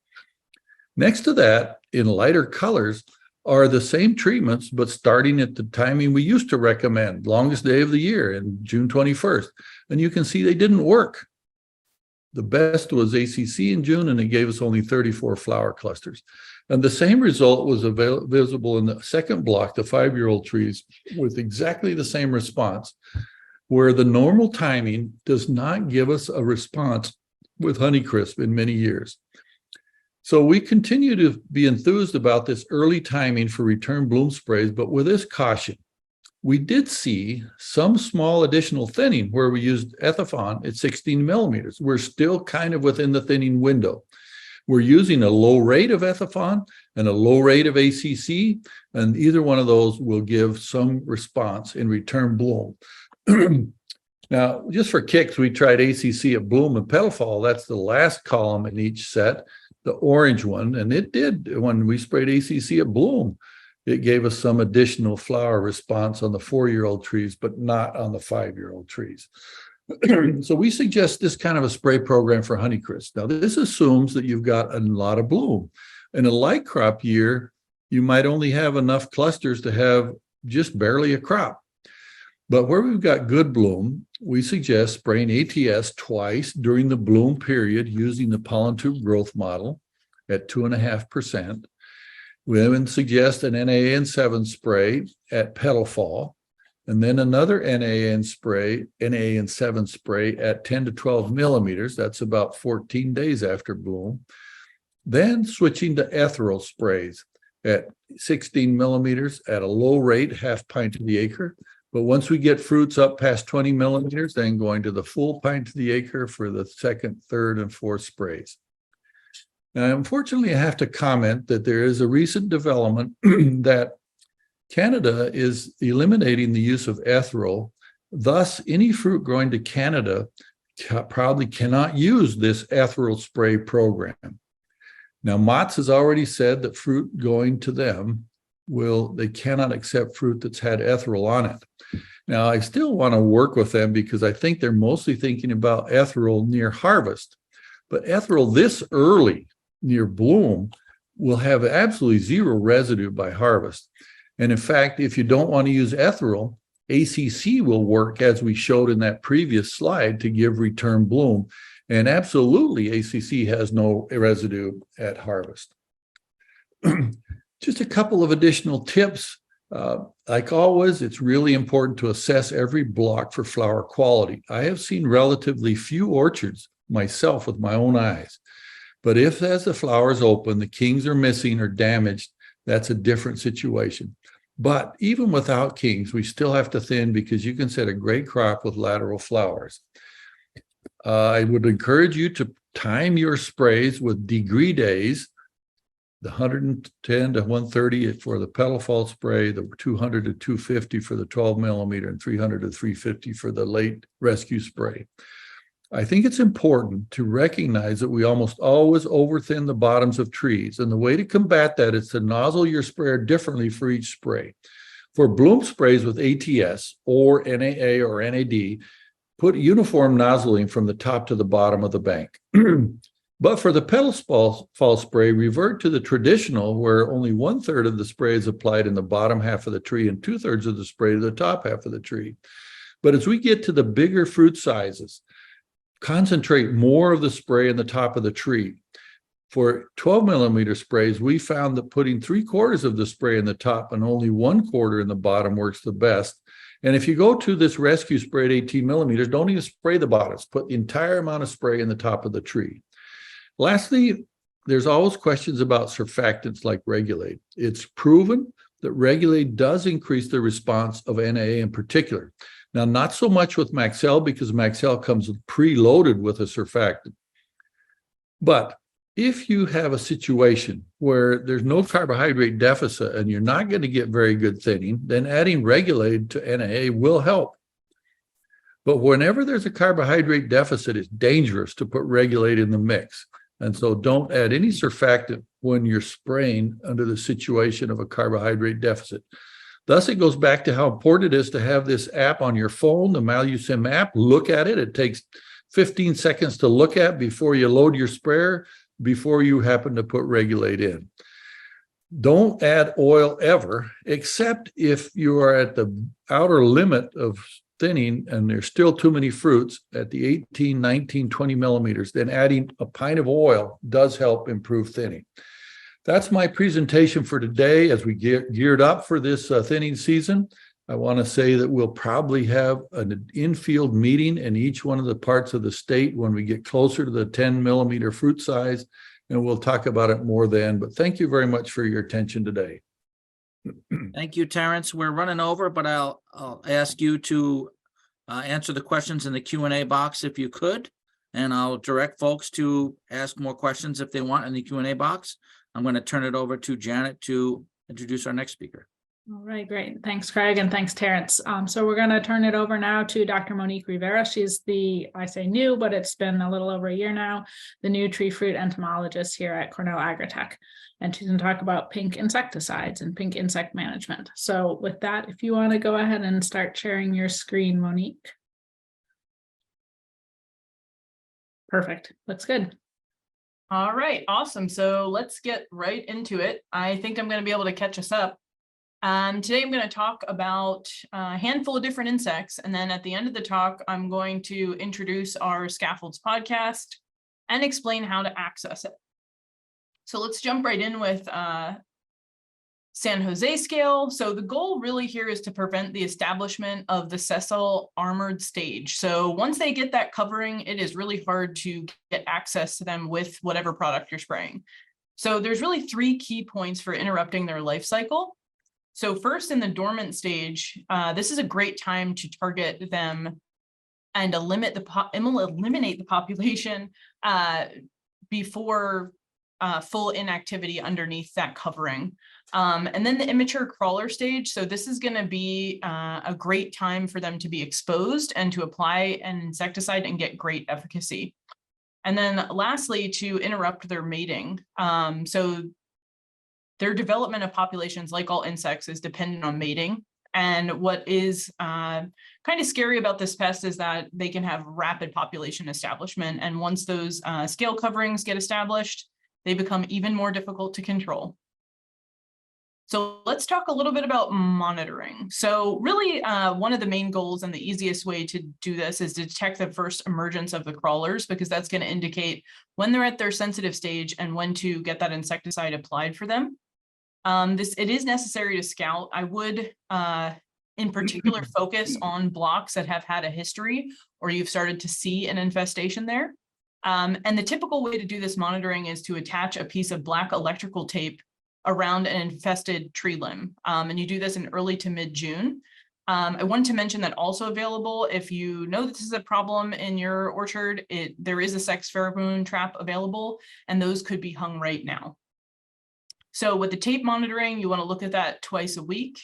Next to that, in lighter colors, are the same treatments, but starting at the timing we used to recommend, longest day of the year, in June 21st. And you can see they didn't work. The best was ACC in June, and it gave us only 34 flower clusters. And the same result was visible in the second block, the 5-year-old trees, with exactly the same response, where the normal timing does not give us a response with Honeycrisp in many years. So we continue to be enthused about this early timing for return bloom sprays, but with this caution. We did see some small additional thinning where we used Ethifon at 16 millimeters. We're still kind of within the thinning window. We're using a low rate of Ethifon and a low rate of ACC, and either one of those will give some response in return bloom. Now, just for kicks, we tried ACC at bloom and petal fall. That's the last column in each set, the orange one, and it did, when we sprayed ACC at bloom, it gave us some additional flower response on the 4-year-old trees, but not on the 5-year-old trees. So we suggest this kind of a spray program for Honeycrisp. Now, this assumes that you've got a lot of bloom. In a light crop year, you might only have enough clusters to have just barely a crop. But where we've got good bloom, we suggest spraying ATS twice during the bloom period using the pollen tube growth model at 2.5%. We then suggest an NaN7 spray at petal fall, and then another NaN7 spray at 10 to 12 millimeters. That's about 14 days after bloom. Then switching to ethereal sprays at 16 millimeters at a low rate, half pint to the acre. But once we get fruits up past 20 millimeters, then going to the full pint to the acre for the second, third, and fourth sprays. Now, unfortunately, I have to comment that there is a recent development that Canada is eliminating the use of ethereal. Thus, any fruit growing to Canada probably cannot use this ethereal spray program. Now, Mott's has already said that fruit going to them they cannot accept fruit that's had ethereal on it. Now, I still want to work with them because I think they're mostly thinking about ethereal near harvest. But ethereal this early near bloom will have absolutely zero residue by harvest. And in fact, if you don't want to use ethereal, ACC will work, as we showed in that previous slide, to give return bloom. And absolutely, ACC has no residue at harvest. Just a couple of additional tips. Like always, it's really important to assess every block for flower quality. I have seen relatively few orchards myself with my own eyes But if as the flowers open, the kings are missing or damaged, that's a different situation. But even without kings, we still have to thin because you can set a great crop with lateral flowers. I would encourage you to time your sprays with degree days, the 110 to 130 for the petal fall spray, the 200 to 250 for the 12 millimeter, and 300 to 350 for the late rescue spray. I think it's important to recognize that we almost always overthin the bottoms of trees. And the way to combat that is to nozzle your sprayer differently for each spray. For bloom sprays with ATS or NAA or NAD, put uniform nozzling from the top to the bottom of the bank. But for the petal fall spray, revert to the traditional where only 1/3 of the spray is applied in the bottom half of the tree and 2/3 of the spray to the top half of the tree. But as we get to the bigger fruit sizes, concentrate more of the spray in the top of the tree. For 12 millimeter sprays, we found that putting 3/4 of the spray in the top and only 1/4 in the bottom works the best. And if you go to this rescue spray at 18 millimeters, don't even spray the bottoms, put the entire amount of spray in the top of the tree. Lastly, there's always questions about surfactants like Regulate. It's proven that Regulate does increase the response of NAA in particular. Now, not so much with Maxell because Maxell comes preloaded with a surfactant. But if you have a situation where there's no carbohydrate deficit and you're not going to get very good thinning, then adding Regulate to NAA will help. But whenever there's a carbohydrate deficit, it's dangerous to put Regulate in the mix. And so don't add any surfactant when you're spraying under the situation of a carbohydrate deficit. Thus, it goes back to how important it is to have this app on your phone, the MaluSim app. Look at it. It takes 15 seconds to look at before you load your sprayer, before you happen to put Regulate in. Don't add oil ever, except if you are at the outer limit of thinning and there's still too many fruits at the 18, 19, 20 millimeters, then adding a pint of oil does help improve thinning. That's my presentation for today as we get geared up for this thinning season. I want to say that we'll probably have an in-field meeting in each one of the parts of the state when we get closer to the 10 millimeter fruit size, and we'll talk about it more then. But thank you very much for your attention today. Thank you, Terence. We're running over, but I'll ask you to answer the questions in the Q&A box if you could, and I'll direct folks to ask more questions if they want in the Q&A box. I'm going to turn it over to Janet to introduce our next speaker. All right, great. Thanks, Craig, and thanks, Terence. So we're going to turn it over now to Dr. Monique Rivera. She's I say new, but it's been a little over a year now, the new tree fruit entomologist here at Cornell Agritech. And she's going to talk about pink insecticides and pink insect management. So with that, if you want to go ahead and start sharing your screen, Monique. Perfect. Looks good. All right, awesome. So let's get right into it. I think I'm going to be able to catch us up. Today I'm going to talk about a handful of different insects, and then at the end of the talk, I'm going to introduce our Scaffolds podcast and explain how to access it. So let's jump right in with San Jose scale. So the goal really here is to prevent the establishment of the sessile armored stage. So once they get that covering, it is really hard to get access to them with whatever product you're spraying. So there's really 3 key points for interrupting their life cycle. So first, in the dormant stage, this is a great time to target them and eliminate the population before full inactivity underneath that covering. And then the immature crawler stage. So this is going to be a great time for them to be exposed and to apply an insecticide and get great efficacy. And then lastly, to interrupt their mating. So their development of populations, like all insects, is dependent on mating. And what is kind of scary about this pest is that they can have rapid population establishment. And once those scale coverings get established, they become even more difficult to control. So let's talk a little bit about monitoring. So really, one of the main goals and the easiest way to do this is to detect the first emergence of the crawlers, because that's going to indicate when they're at their sensitive stage and when to get that insecticide applied for them. It is necessary to scout. I would, in particular, focus on blocks that have had a history or you've started to see an infestation there. And the typical way to do this monitoring is to attach a piece of black electrical tape around an infested tree limb. And you do this in early to mid-June. I wanted to mention that also available, if you know that this is a problem in your orchard, there is a sex pheromone trap available, and those could be hung right now. So with the tape monitoring, you want to look at that twice a week.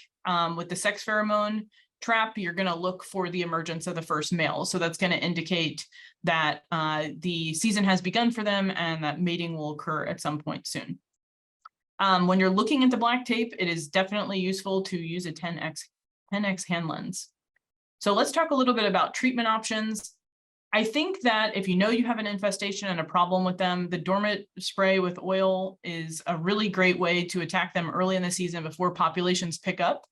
With the sex pheromone trap, you're going to look for the emergence of the first male. So that's going to indicate that the season has begun for them and that mating will occur at some point soon. When you're looking at the black tape, it is definitely useful to use a 10x hand lens. So let's talk a little bit about treatment options. I think that if you know you have an infestation and a problem with them, the dormant spray with oil is a really great way to attack them early in the season before populations pick up.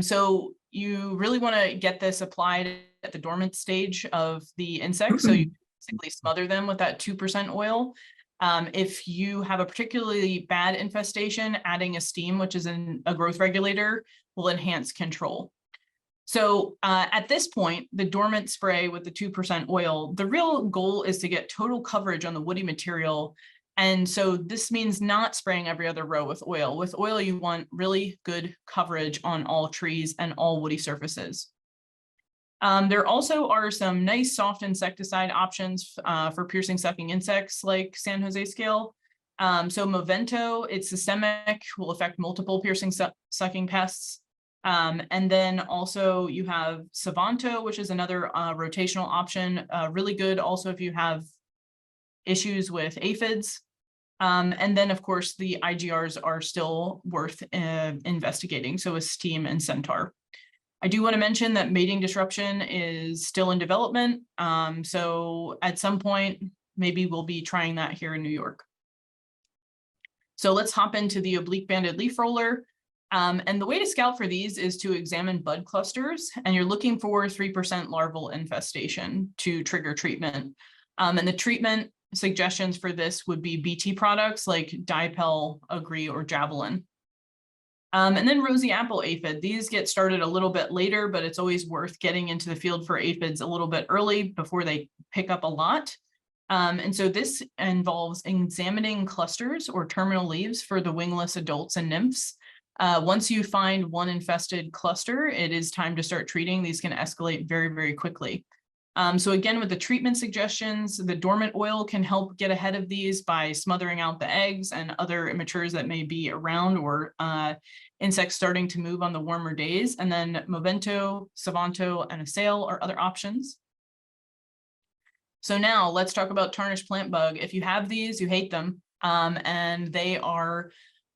So you really want to get this applied at the dormant stage of the insect. So you basically smother them with that 2% oil. If you have a particularly bad infestation, adding a steam, which is a growth regulator, will enhance control. So at this point, the dormant spray with the 2% oil, the real goal is to get total coverage on the woody material. And so this means not spraying every other row with oil. With oil, you want really good coverage on all trees and all woody surfaces. There also are some nice soft insecticide options for piercing sucking insects like San Jose scale. So Movento, it's systemic, will affect multiple piercing sucking pests. And then also you have Savanto, which is another rotational option, really good also if you have issues with aphids. And then of course the IGRs are still worth investigating, so is Steam and Centaur. I do want to mention that mating disruption is still in development. So at some point, maybe we'll be trying that here in New York. So let's hop into the oblique banded leaf roller. And the way to scout for these is to examine bud clusters, and you're looking for 3% larval infestation to trigger treatment. And the treatment suggestions for this would be BT products like Dipel, Agree, or Javelin. And then rosy apple aphid. These get started a little bit later, but it's always worth getting into the field for aphids a little bit early before they pick up a lot. And so this involves examining clusters or terminal leaves for the wingless adults and nymphs. Once you find one infested cluster, it is time to start treating. These can escalate very, very quickly. So again, with the treatment suggestions, the dormant oil can help get ahead of these by smothering out the eggs and other immatures that may be around, or insects starting to move on the warmer days. And then Movento, Savanto, and Assail are other options. So now let's talk about tarnished plant bug. If you have these, you hate them, and they are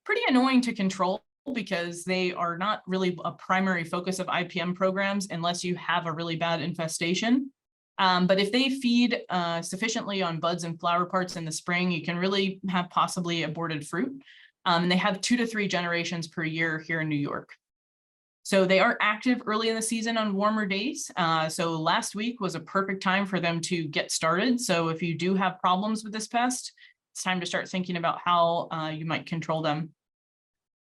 pretty annoying to control because they are not really a primary focus of IPM programs unless you have a really bad infestation. But if they feed sufficiently on buds and flower parts in the spring, you can really have possibly aborted fruit. And they have 2 to 3 generations per year here in New York. So they are active early in the season on warmer days. So last week was a perfect time for them to get started. So if you do have problems with this pest, it's time to start thinking about how you might control them.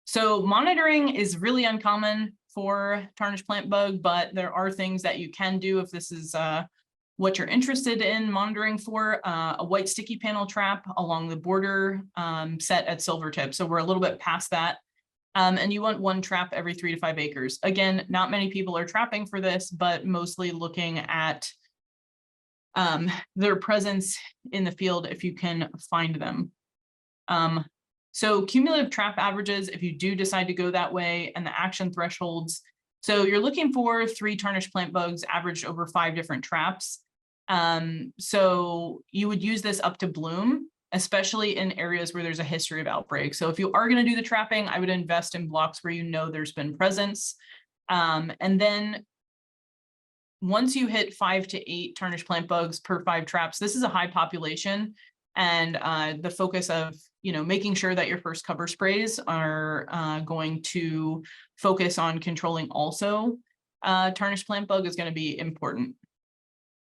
So monitoring is really uncommon for tarnished plant bug, but there are things that you can do if this is what you're interested in monitoring for. A white sticky panel trap along the border set at Silvertip. So we're a little bit past that. And you want 1 trap every 3 to 5 acres. Again, not many people are trapping for this, but mostly looking at their presence in the field if you can find them. So cumulative trap averages, if you do decide to go that way, and the action thresholds. So you're looking for 3 tarnished plant bugs averaged over 5 different traps. So you would use this up to bloom, especially in areas where there's a history of outbreak. So if you are going to do the trapping, I would invest in blocks where you know there's been presence. And then once you hit 5 to 8 tarnished plant bugs per 5 traps, this is a high population. And the focus of, making sure that your first cover sprays are going to focus on controlling also tarnished plant bug is going to be important.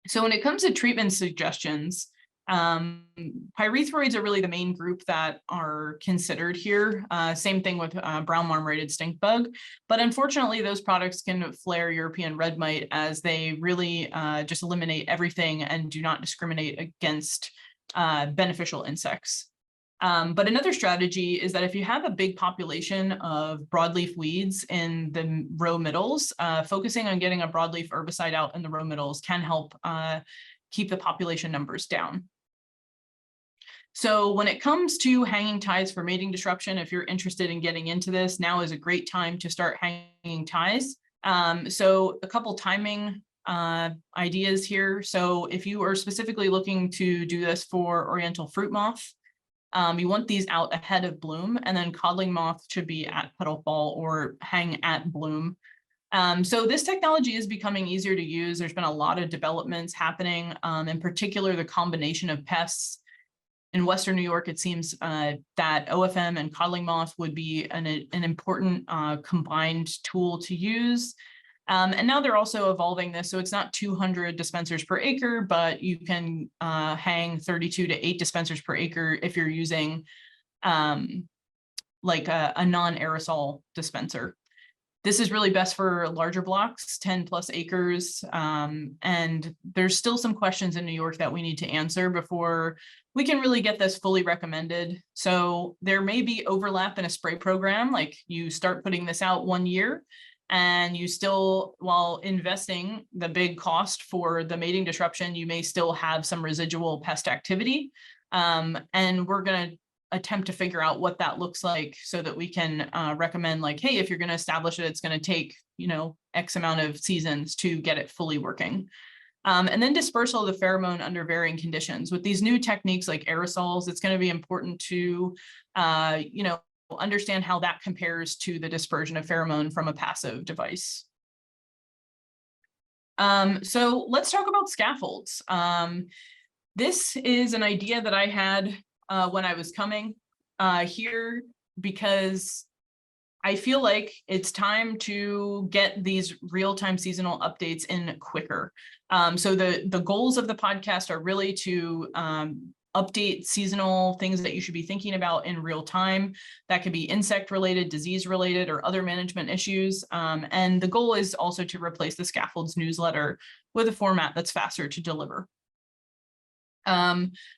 So when it comes to treatment suggestions, Pyrethroids are really the main group that are considered here. Same thing with brown marmorated stink bug, but unfortunately those products can flare European red mite as they really just eliminate everything and do not discriminate against beneficial insects. But another strategy is that if you have a big population of broadleaf weeds in the row middles, focusing on getting a broadleaf herbicide out in the row middles can help keep the population numbers down. So when it comes to hanging ties for mating disruption, if you're interested in getting into this, now is a great time to start hanging ties. So a couple timing ideas here. So if you are specifically looking to do this for Oriental fruit moth, you want these out ahead of bloom, and then codling moth should be at petal fall or hang at bloom. So this technology is becoming easier to use. There's been a lot of developments happening, in particular, the combination of pests. In Western New York, it seems that OFM and codling moth would be an important combined tool to use. And now they're also evolving this, so it's not 200 dispensers per acre, but you can hang 32 to 8 dispensers per acre if you're using like a non-aerosol dispenser. This is really best for larger blocks, 10 plus acres. And there's still some questions in New York that we need to answer before we can really get this fully recommended. So there may be overlap in a spray program, like you start putting this out 1 year and you still, while investing the big cost for the mating disruption, you may still have some residual pest activity. And we're going to attempt to figure out what that looks like so that we can recommend, like, hey, if you're going to establish it, it's going to take, X amount of seasons to get it fully working. And then dispersal of the pheromone under varying conditions. With these new techniques like aerosols, it's going to be important to, understand how that compares to the dispersion of pheromone from a passive device. So let's talk about scaffolds. This is an idea that I had when I was coming here, because I feel like it's time to get these real-time seasonal updates in quicker. So the goals of the podcast are really to update seasonal things that you should be thinking about in real time. That could be insect related, disease related, or other management issues. And the goal is also to replace the scaffolds newsletter with a format that's faster to deliver.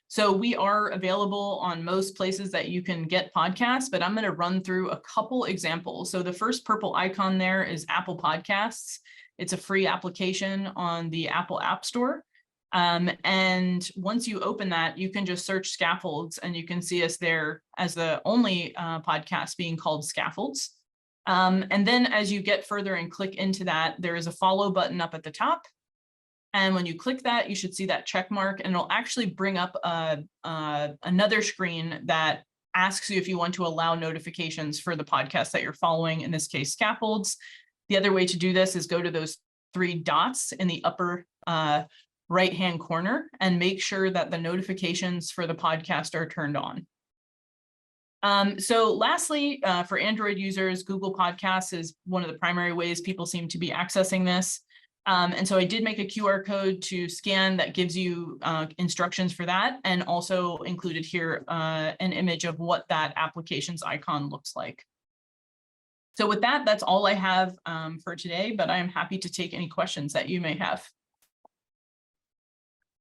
So we are available on most places that you can get podcasts, but I'm going to run through a couple examples. So the first purple icon there is Apple Podcasts. It's a free application on the Apple App Store. And once you open that, you can just search scaffolds and you can see us there as the only podcast being called Scaffolds. And then as you get further and click into that, there is a follow button up at the top. And when you click that, you should see that check mark, and it'll actually bring up another screen that asks you if you want to allow notifications for the podcast that you're following, in this case, Scaffolds. The other way to do this is go to those 3 dots in the upper right-hand corner and make sure that the notifications for the podcast are turned on. So lastly, for Android users, Google Podcasts is one of the primary ways people seem to be accessing this. And so I did make a QR code to scan that gives you instructions for that, and also included here an image of what that application's icon looks like. So with that, that's all I have for today, but I am happy to take any questions that you may have.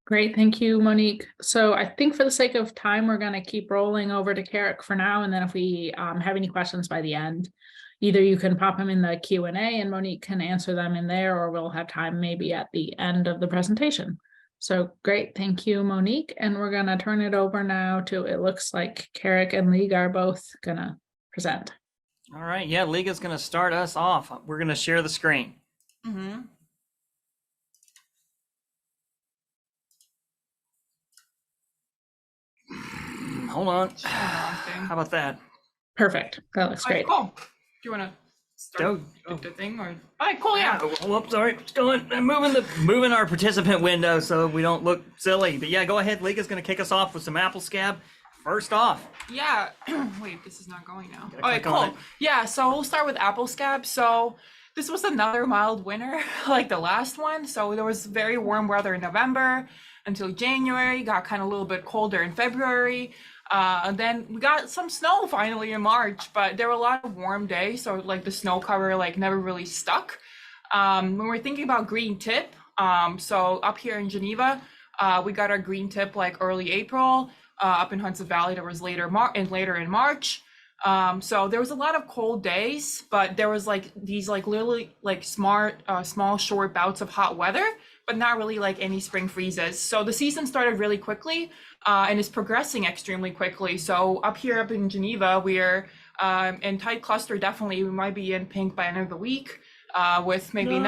Great, thank you, Monique. So I think for the sake of time, we're going to keep rolling over to Kerik for now, and then if we have any questions by the end, either you can pop them in the Q&A and Monique can answer them in there, or we'll have time maybe at the end of the presentation. So great, thank you, Monique. And we're going to turn it over now to, it looks like Kerik and Liga are both going to present. All right, yeah, Liga's going to start us off. We're going to share the screen. Mm-hmm. Hold on. How about that? Perfect, that looks great. Cool. Do you want to start the thing, or? All right, cool, yeah. Whoops, sorry, it's going. I'm moving our participant window so we don't look silly. But yeah, go ahead. Liga's going to kick us off with some apple scab. First off. Yeah. Wait, this is not going now. Gotta All right, click on cool. it. Yeah, so we'll start with apple scab. So this was another mild winter, like the last one. So there was very warm weather in November. until January. Got kind of a little bit colder in February. And then we got some snow finally in March, but there were a lot of warm days, so like the snow cover like never really stuck. When we're thinking about green tip, so up here in Geneva, we got our green tip like early April. Up in Hudson Valley, there was later in March. So there was a lot of cold days, but there was like these like literally like small short bouts of hot weather, but not really like any spring freezes. So the season started really quickly and is progressing extremely quickly. So up in Geneva, we're in tight cluster. Definitely, we might be in pink by end of the week. With maybe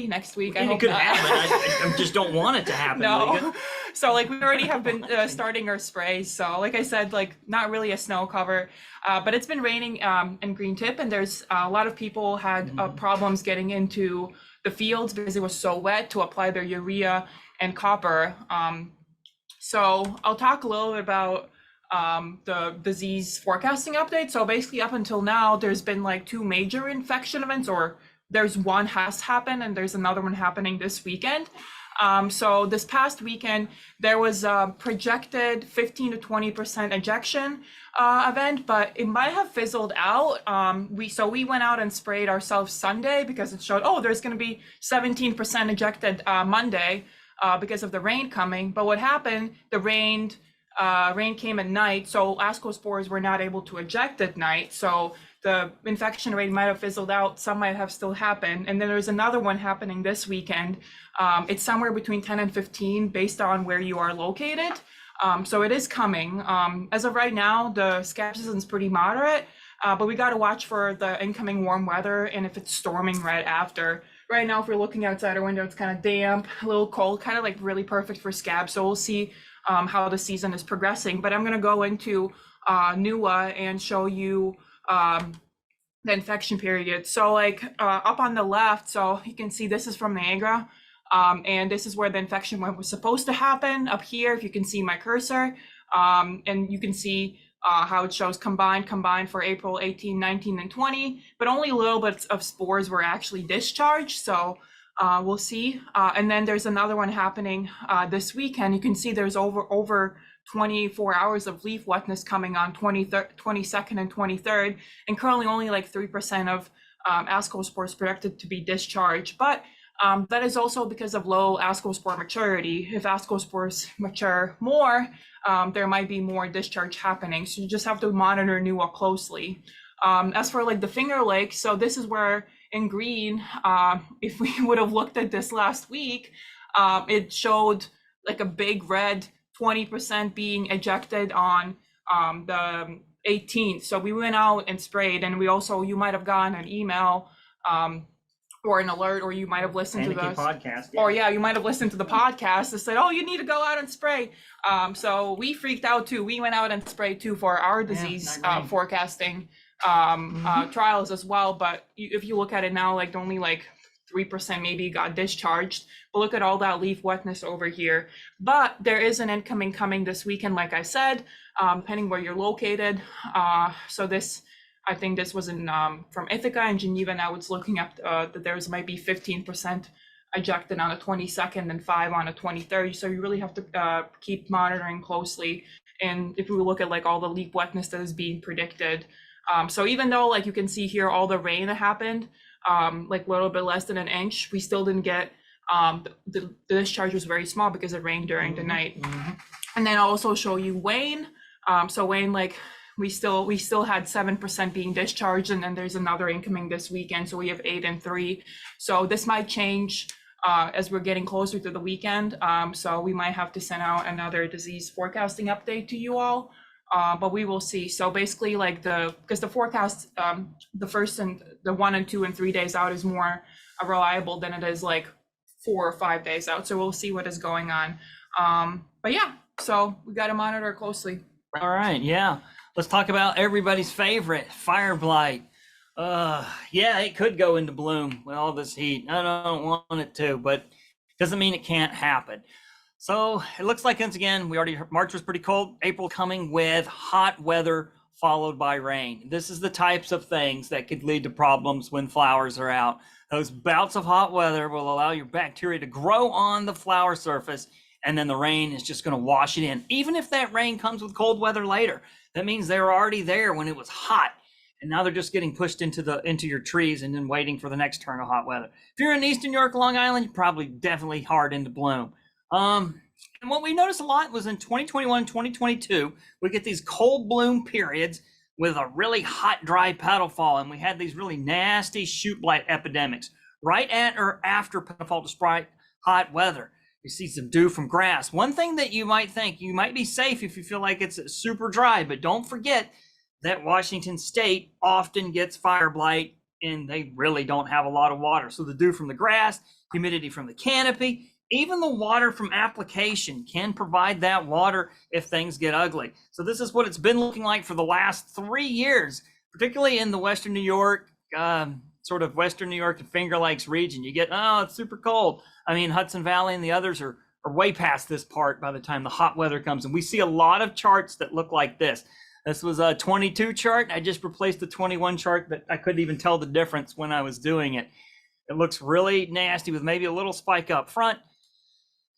next week. I It hope could not. happen. I just don't want it to happen. No. Liga. So like we already have been starting our sprays. So like I said, like not really a snow cover, but it's been raining in green tip, and there's a lot of people had problems getting into the fields because it was so wet to apply their urea and copper. So I'll talk a little bit about the disease forecasting update. So basically up until now, there's been like 2 major infection events, or there's one has happened and there's another one happening this weekend. So this past weekend, there was a projected 15 to 20% ejection event, but it might have fizzled out. We went out and sprayed ourselves Sunday because it showed, there's going to be 17% ejected Monday because of the rain coming. But what happened, the rain came at night, so ascospores were not able to eject at night. So the infection rate might have fizzled out. Some might have still happened. And then there's another one happening this weekend. It's somewhere between 10 and 15 based on where you are located. So it is coming. As of right now, the scab season is pretty moderate, but we got to watch for the incoming warm weather and if it's storming right after. Right now, if we're looking outside our window, it's kind of damp, a little cold, kind of like really perfect for scab. So we'll see how the season is progressing. But I'm going to go into NUA and show you the infection period. So like up on the left, so you can see this is from Niagara, and this is where the infection was supposed to happen. Up here, if you can see my cursor, and you can see how it shows combined for April 18, 19, and 20, but only a little bit of spores were actually discharged. So we'll see. And then there's another one happening this weekend. You can see there's over 24 hours of leaf wetness coming on 22nd and 23rd, and currently only like 3% of ascospores projected to be discharged. But that is also because of low ascospore maturity. If ascospores mature more, there might be more discharge happening. So you just have to monitor NUA closely. As for like the Finger Lake, so this is where in green, if we would have looked at this last week, it showed like a big red 20% being ejected on the 18th. So we went out and sprayed, and we also, you might have gotten an email or an alert, or you might have listened to the podcast, or you might have listened to the podcast that said, you need to go out and spray. So we freaked out too. We went out and sprayed too for our disease forecasting trials as well. But if you look at it now, like only like 3% maybe got discharged. But look at all that leaf wetness over here. But there is an incoming coming this weekend, like I said, depending where you're located. So this, I think this was in from Ithaca and Geneva. Now it's looking up that there's might be 15% ejected on the 22nd and 5 on the 23rd. So you really have to keep monitoring closely. And if we look at like all the leaf wetness that is being predicted. So even though like you can see here all the rain that happened, like a little bit less than an inch, we still didn't get the discharge was very small because it rained during the night. And then I'll also show you Wayne. So Wayne, like we still had 7% being discharged, and then there's another incoming this weekend. So we have 8 and 3. So this might change as we're getting closer to the weekend. So we might have to send out another disease forecasting update to you all. But we will see. So basically like because the forecast, the first and the 1 and 2 and 3 days out is more reliable than it is like 4 or 5 days out. So we'll see what is going on. But yeah, so we got to monitor closely. All right. Yeah. Let's talk about everybody's favorite, fire blight. Yeah, it could go into bloom with all this heat. I don't want it to, but doesn't mean it can't happen. So it looks like, once again, we already heard March was pretty cold. April coming with hot weather followed by rain. This is the types of things that could lead to problems when flowers are out. Those bouts of hot weather will allow your bacteria to grow on the flower surface and then the rain is just going to wash it in. Even if that rain comes with cold weather later, that means they were already there when it was hot, and now they're just getting pushed into your trees and then waiting for the next turn of hot weather. If you're in Eastern New York, Long Island, you're probably definitely hard into bloom. And what we noticed a lot was in 2021, 2022, we get these cold bloom periods with a really hot, dry petal fall, and we had these really nasty shoot blight epidemics right at or after petal fall despite hot weather. You see some dew from grass. One thing that you might think, you might be safe if you feel like it's super dry, but don't forget that Washington State often gets fire blight, and they really don't have a lot of water. So the dew from the grass, humidity from the canopy, even the water from application can provide that water if things get ugly. So this is what it's been looking like for the last 3 years, particularly in the Western New York, sort of Western New York and Finger Lakes region. You get, oh, it's super cold. I mean, Hudson Valley and the others are way past this part by the time the hot weather comes. And we see a lot of charts that look like this. This was a 22 chart. I just replaced the 21 chart that I couldn't even tell the difference when I was doing it. It looks really nasty with maybe a little spike up front.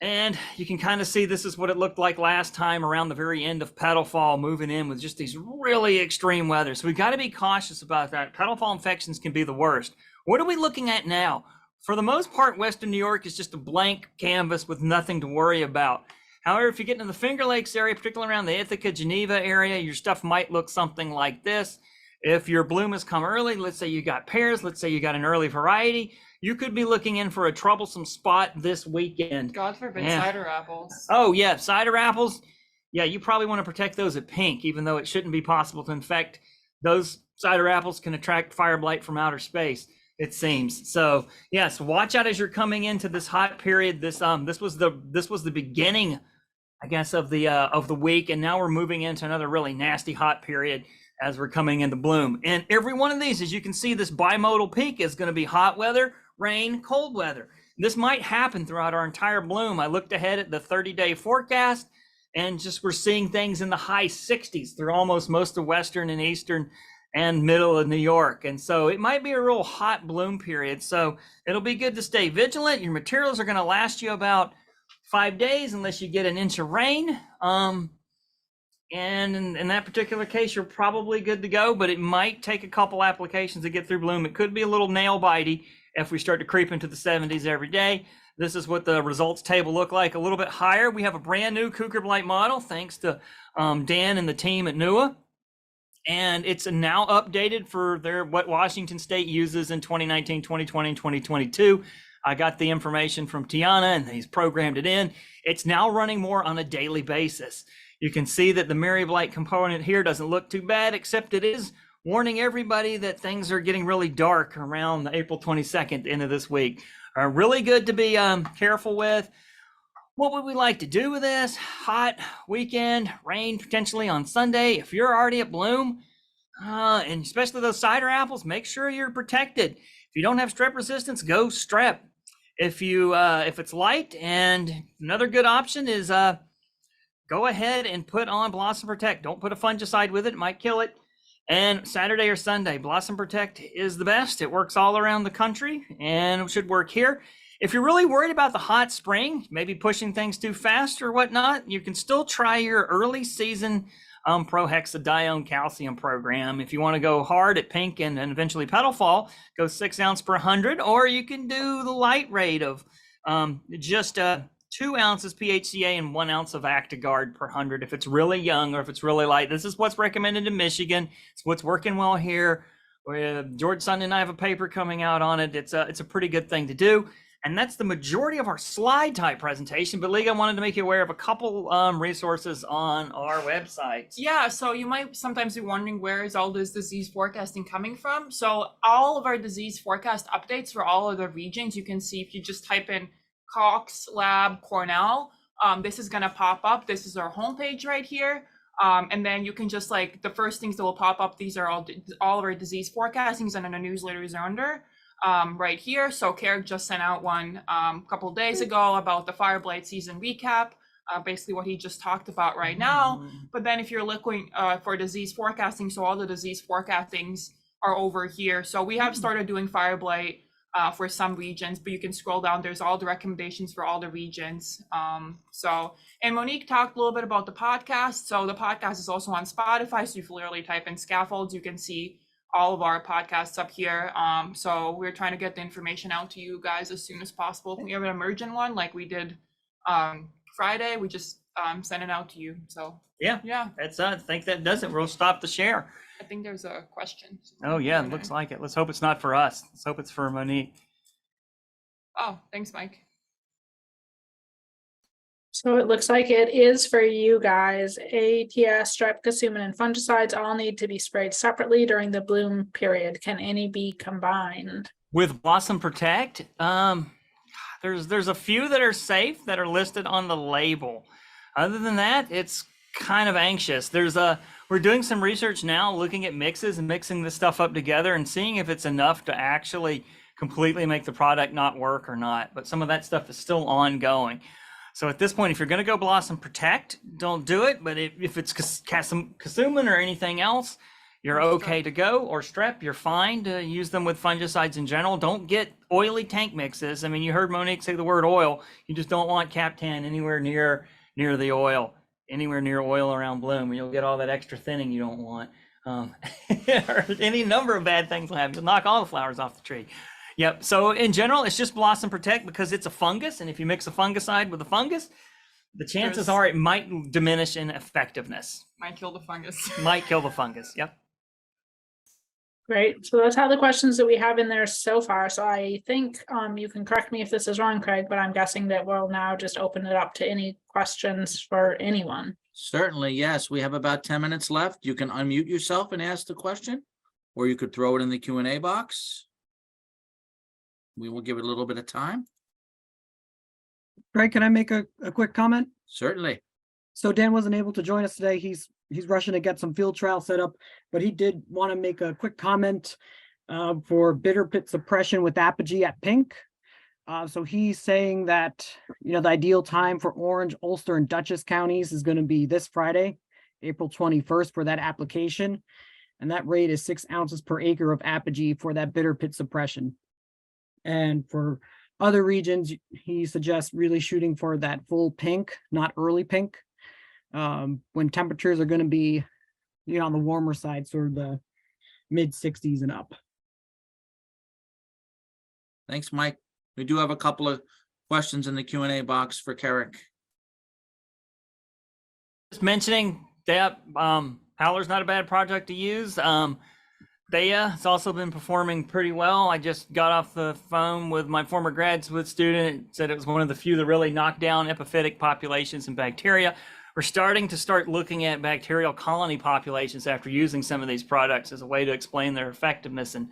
And you can kind of see this is what it looked like last time around the very end of petal fall, moving in with just these really extreme weather. So we've got to be cautious about that. Petal fall infections can be the worst. What are we looking at now? For the most part, Western New York is just a blank canvas with nothing to worry about. However, if you get into the Finger Lakes area, particularly around the Ithaca, Geneva area, your stuff might look something like this. If your bloom has come early, let's say you got pears, let's say you got an early variety, you could be looking in for a troublesome spot this weekend. God forbid Yeah. cider apples. Oh yeah, cider apples. Yeah, you probably want to protect those at pink, even though it shouldn't be possible to infect. Those cider apples can attract fire blight from outer space, it seems. So yes, watch out as you're coming into this hot period. This was the beginning, I guess, of the week, and now we're moving into another really nasty hot period as we're coming into bloom. And every one of these, as you can see, this bimodal peak is going to be hot weather, rain, cold weather. This might happen throughout our entire bloom. I looked ahead at the 30-day forecast, and just we're seeing things in the high 60s through almost most of Western and Eastern and middle of New York. And so it might be a real hot bloom period. So it'll be good to stay vigilant. Your materials are going to last you about 5 days unless you get an inch of rain. And in that particular case, you're probably good to go, but it might take a couple applications to get through bloom. It could be a little nail bitey if we start to creep into the 70s every day. This is what the results table look like. A little bit higher, we have a brand new Cougar Blight model, thanks to Dan and the team at NUA. And it's now updated for what Washington State uses in 2019, 2020, and 2022. I got the information from Tiana and he's programmed it in. It's now running more on a daily basis. You can see that the Mary Blight component here doesn't look too bad, except it is warning everybody that things are getting really dark around the April 22nd, the end of this week. Really good to be careful with. What would we like to do with this? Hot weekend, rain potentially on Sunday. If you're already at bloom, and especially those cider apples, make sure you're protected. If you don't have strep resistance, go strep. If it's light, and another good option is go ahead and put on Blossom Protect. Don't put a fungicide with it. It might kill it. And Saturday or Sunday, Blossom Protect is the best. It works all around the country and it should work here. If you're really worried about the hot spring, maybe pushing things too fast or whatnot, you can still try your early season prohexadione calcium program. If you want to go hard at pink and eventually petal fall, go 6 ounces per 100, or you can do the light rate of just 2 ounces PHCA and 1 ounce of Actigard per 100 if it's really young or if it's really light. This is what's recommended in Michigan. It's what's working well here. George Sutton and I have a paper coming out on it. It's a pretty good thing to do. And that's the majority of our slide type presentation. But Liga wanted to make you aware of a couple resources on our website. Yeah, so you might sometimes be wondering, where is all this disease forecasting coming from? So all of our disease forecast updates for all of the regions, you can see if you just type in Cox Lab Cornell, this is going to pop up. This is our homepage right here. And then you can just the first things that will pop up, these are all of our disease forecastings, and then the newsletters are under right here. So Kerik just sent out one a couple of days ago about the fire blight season recap, basically what he just talked about right now. But then if you're looking for disease forecasting, so all the disease forecastings are over here. So we have started doing fire blight for some regions, but you can scroll down. There's all the recommendations for all the regions. And Monique talked a little bit about the podcast. So the podcast is also on Spotify. So if you literally type in scaffolds, you can see all of our podcasts up here. So we're trying to get the information out to you guys as soon as possible. If we have an emergent one like we did Friday, we just send it out to you. So yeah, that's I think that does it. We'll stop the share. I think there's a question. Oh yeah, it looks like it. Let's hope it's not for us. Let's hope it's for Monique. Oh, thanks, Mike. So it looks like it is for you guys. ATS, streptocummin, and fungicides all need to be sprayed separately during the bloom period. Can any be combined? With Blossom Protect, there's a few that are safe that are listed on the label. Other than that, it's kind of anxious. We're doing some research now, looking at mixes and mixing this stuff up together and seeing if it's enough to actually completely make the product not work or not. But some of that stuff is still ongoing. So at this point, if you're going to go Blossom Protect, don't do it. But if it's Cassumin or anything else, you're okay to go. Or strep, you're fine to use them with fungicides in general. Don't get oily tank mixes. I mean, you heard Monique say the word oil. You just don't want Captan anywhere near the oil. Anywhere near oil around bloom, and you'll get all that extra thinning you don't want. Or any number of bad things will happen to knock all the flowers off the tree. Yep. So in general, it's just Blossom Protect because it's a fungus, and if you mix a fungicide with a fungus, the chances are it might diminish in effectiveness. Might kill the fungus. Might kill the fungus. Yep. Great. So that's all the questions that we have in there so far. So I think you can correct me if this is wrong, Craig, but I'm guessing that we'll now just open it up to any questions for anyone. Certainly, yes. We have about 10 minutes left. You can unmute yourself and ask the question, or you could throw it in the Q&A box. We will give it a little bit of time. Craig, can I make a quick comment? Certainly. So Dan wasn't able to join us today. He's rushing to get some field trial set up, but he did want to make a quick comment for bitter pit suppression with apogee at pink. So he's saying that, the ideal time for Orange, Ulster, and Dutchess counties is going to be this Friday, April 21st for that application. And that rate is 6 ounces per acre of apogee for that bitter pit suppression. And for other regions, he suggests really shooting for that full pink, not early pink. When temperatures are going to be, on the warmer side, sort of the mid 60s and up. Thanks, Mike. We do have a couple of questions in the Q&A box for Kerik. Just mentioning that Howler's not a bad project to use. Thea has also been performing pretty well. I just got off the phone with my former graduate student. It said it was one of the few that really knocked down epiphytic populations and bacteria. We're starting to looking at bacterial colony populations after using some of these products as a way to explain their effectiveness. And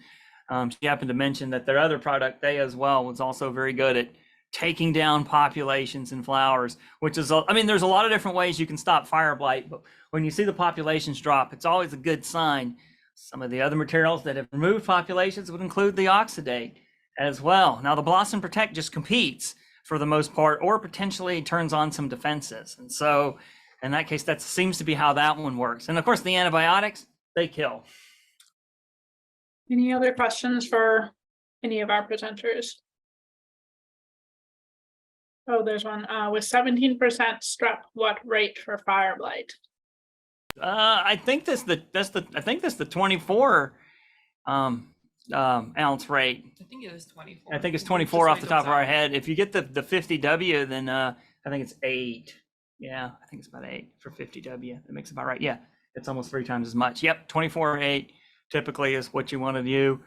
she happened to mention that their other product, Thea as well, was also very good at taking down populations in flowers, which is, there's a lot of different ways you can stop fire blight, but when you see the populations drop, it's always a good sign. Some of the other materials that have removed populations would include the oxidate as well. Now the Blossom Protect just competes for the most part, or potentially turns on some defenses. And so in that case, that seems to be how that one works. And of course, the antibiotics, they kill. Any other questions for any of our presenters? Oh, there's one. With 17% strep, what rate for fire blight? I think that's the 24 ounce rate. I think it is 24. I think it's 24 off the top of our head. If you get the 50W, then I think it's 8. Yeah, I think it's about 8 for 50W. That makes about right. Yeah, it's almost 3 times as much. Yep, 24/8 typically is what you want to do.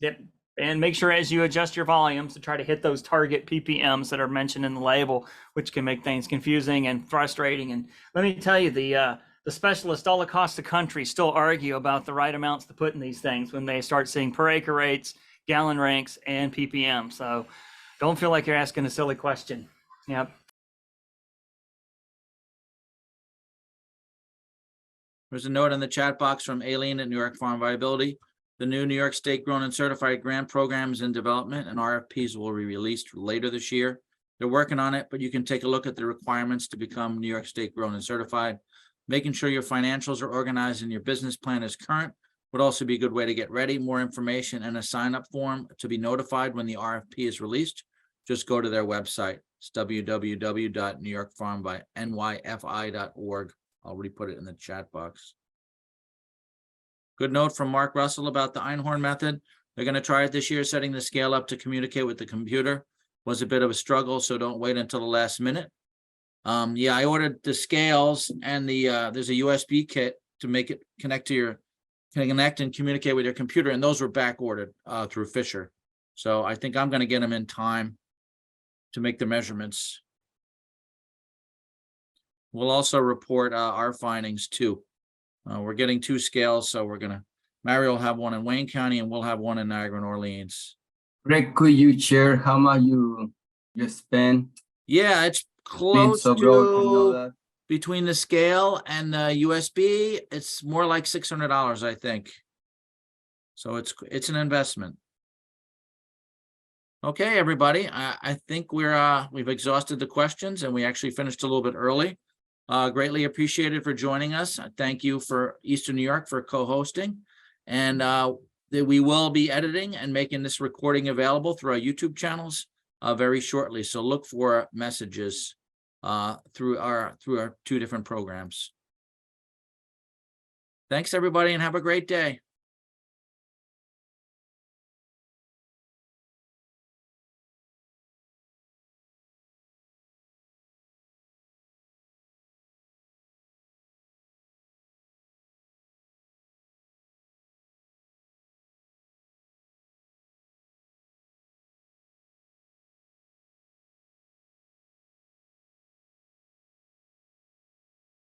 Yep, and make sure as you adjust your volumes to try to hit those target ppms that are mentioned in the label, which can make things confusing and frustrating. And let me tell you, the specialists all across the country still argue about the right amounts to put in these things when they start seeing per acre rates, gallon ranks, and ppm. So don't feel like you're asking a silly question. Yep. There's a note in the chat box from Aileen at New York Farm Viability. The new New York State Grown and Certified grant program is in development and RFPs will be released later this year. They're working on it, but you can take a look at the requirements to become New York State Grown and Certified. Making sure your financials are organized and your business plan is current would also be a good way to get ready. More information and a sign-up form to be notified when the RFP is released. Just go to their website. It's www.newyorkfarmbynyfi.org. I'll re-put it in the chat box. Good note from Mark Russell about the Einhorn method. They're going to try it this year. Setting the scale up to communicate with the computer was a bit of a struggle, so don't wait until the last minute. Yeah, I ordered the scales and there's a USB kit to make it connect and communicate with your computer, and those were back ordered through Fisher. So I think I'm going to get them in time to make the measurements. We'll also report our findings too. We're getting 2 scales, so Mario will have one in Wayne County and we'll have one in Niagara and Orleans. Greg, could you share how much you spend? Yeah, it's close so broad and all to that? between the scale and the USB. It's more like $600, I think. So it's an investment. Okay, everybody. I think we've exhausted the questions and we actually finished a little bit early. Greatly appreciated for joining us. Thank you for Eastern New York for co-hosting, and we will be editing and making this recording available through our YouTube channels very shortly. So look for messages through our 2 different programs. Thanks, everybody, and have a great day.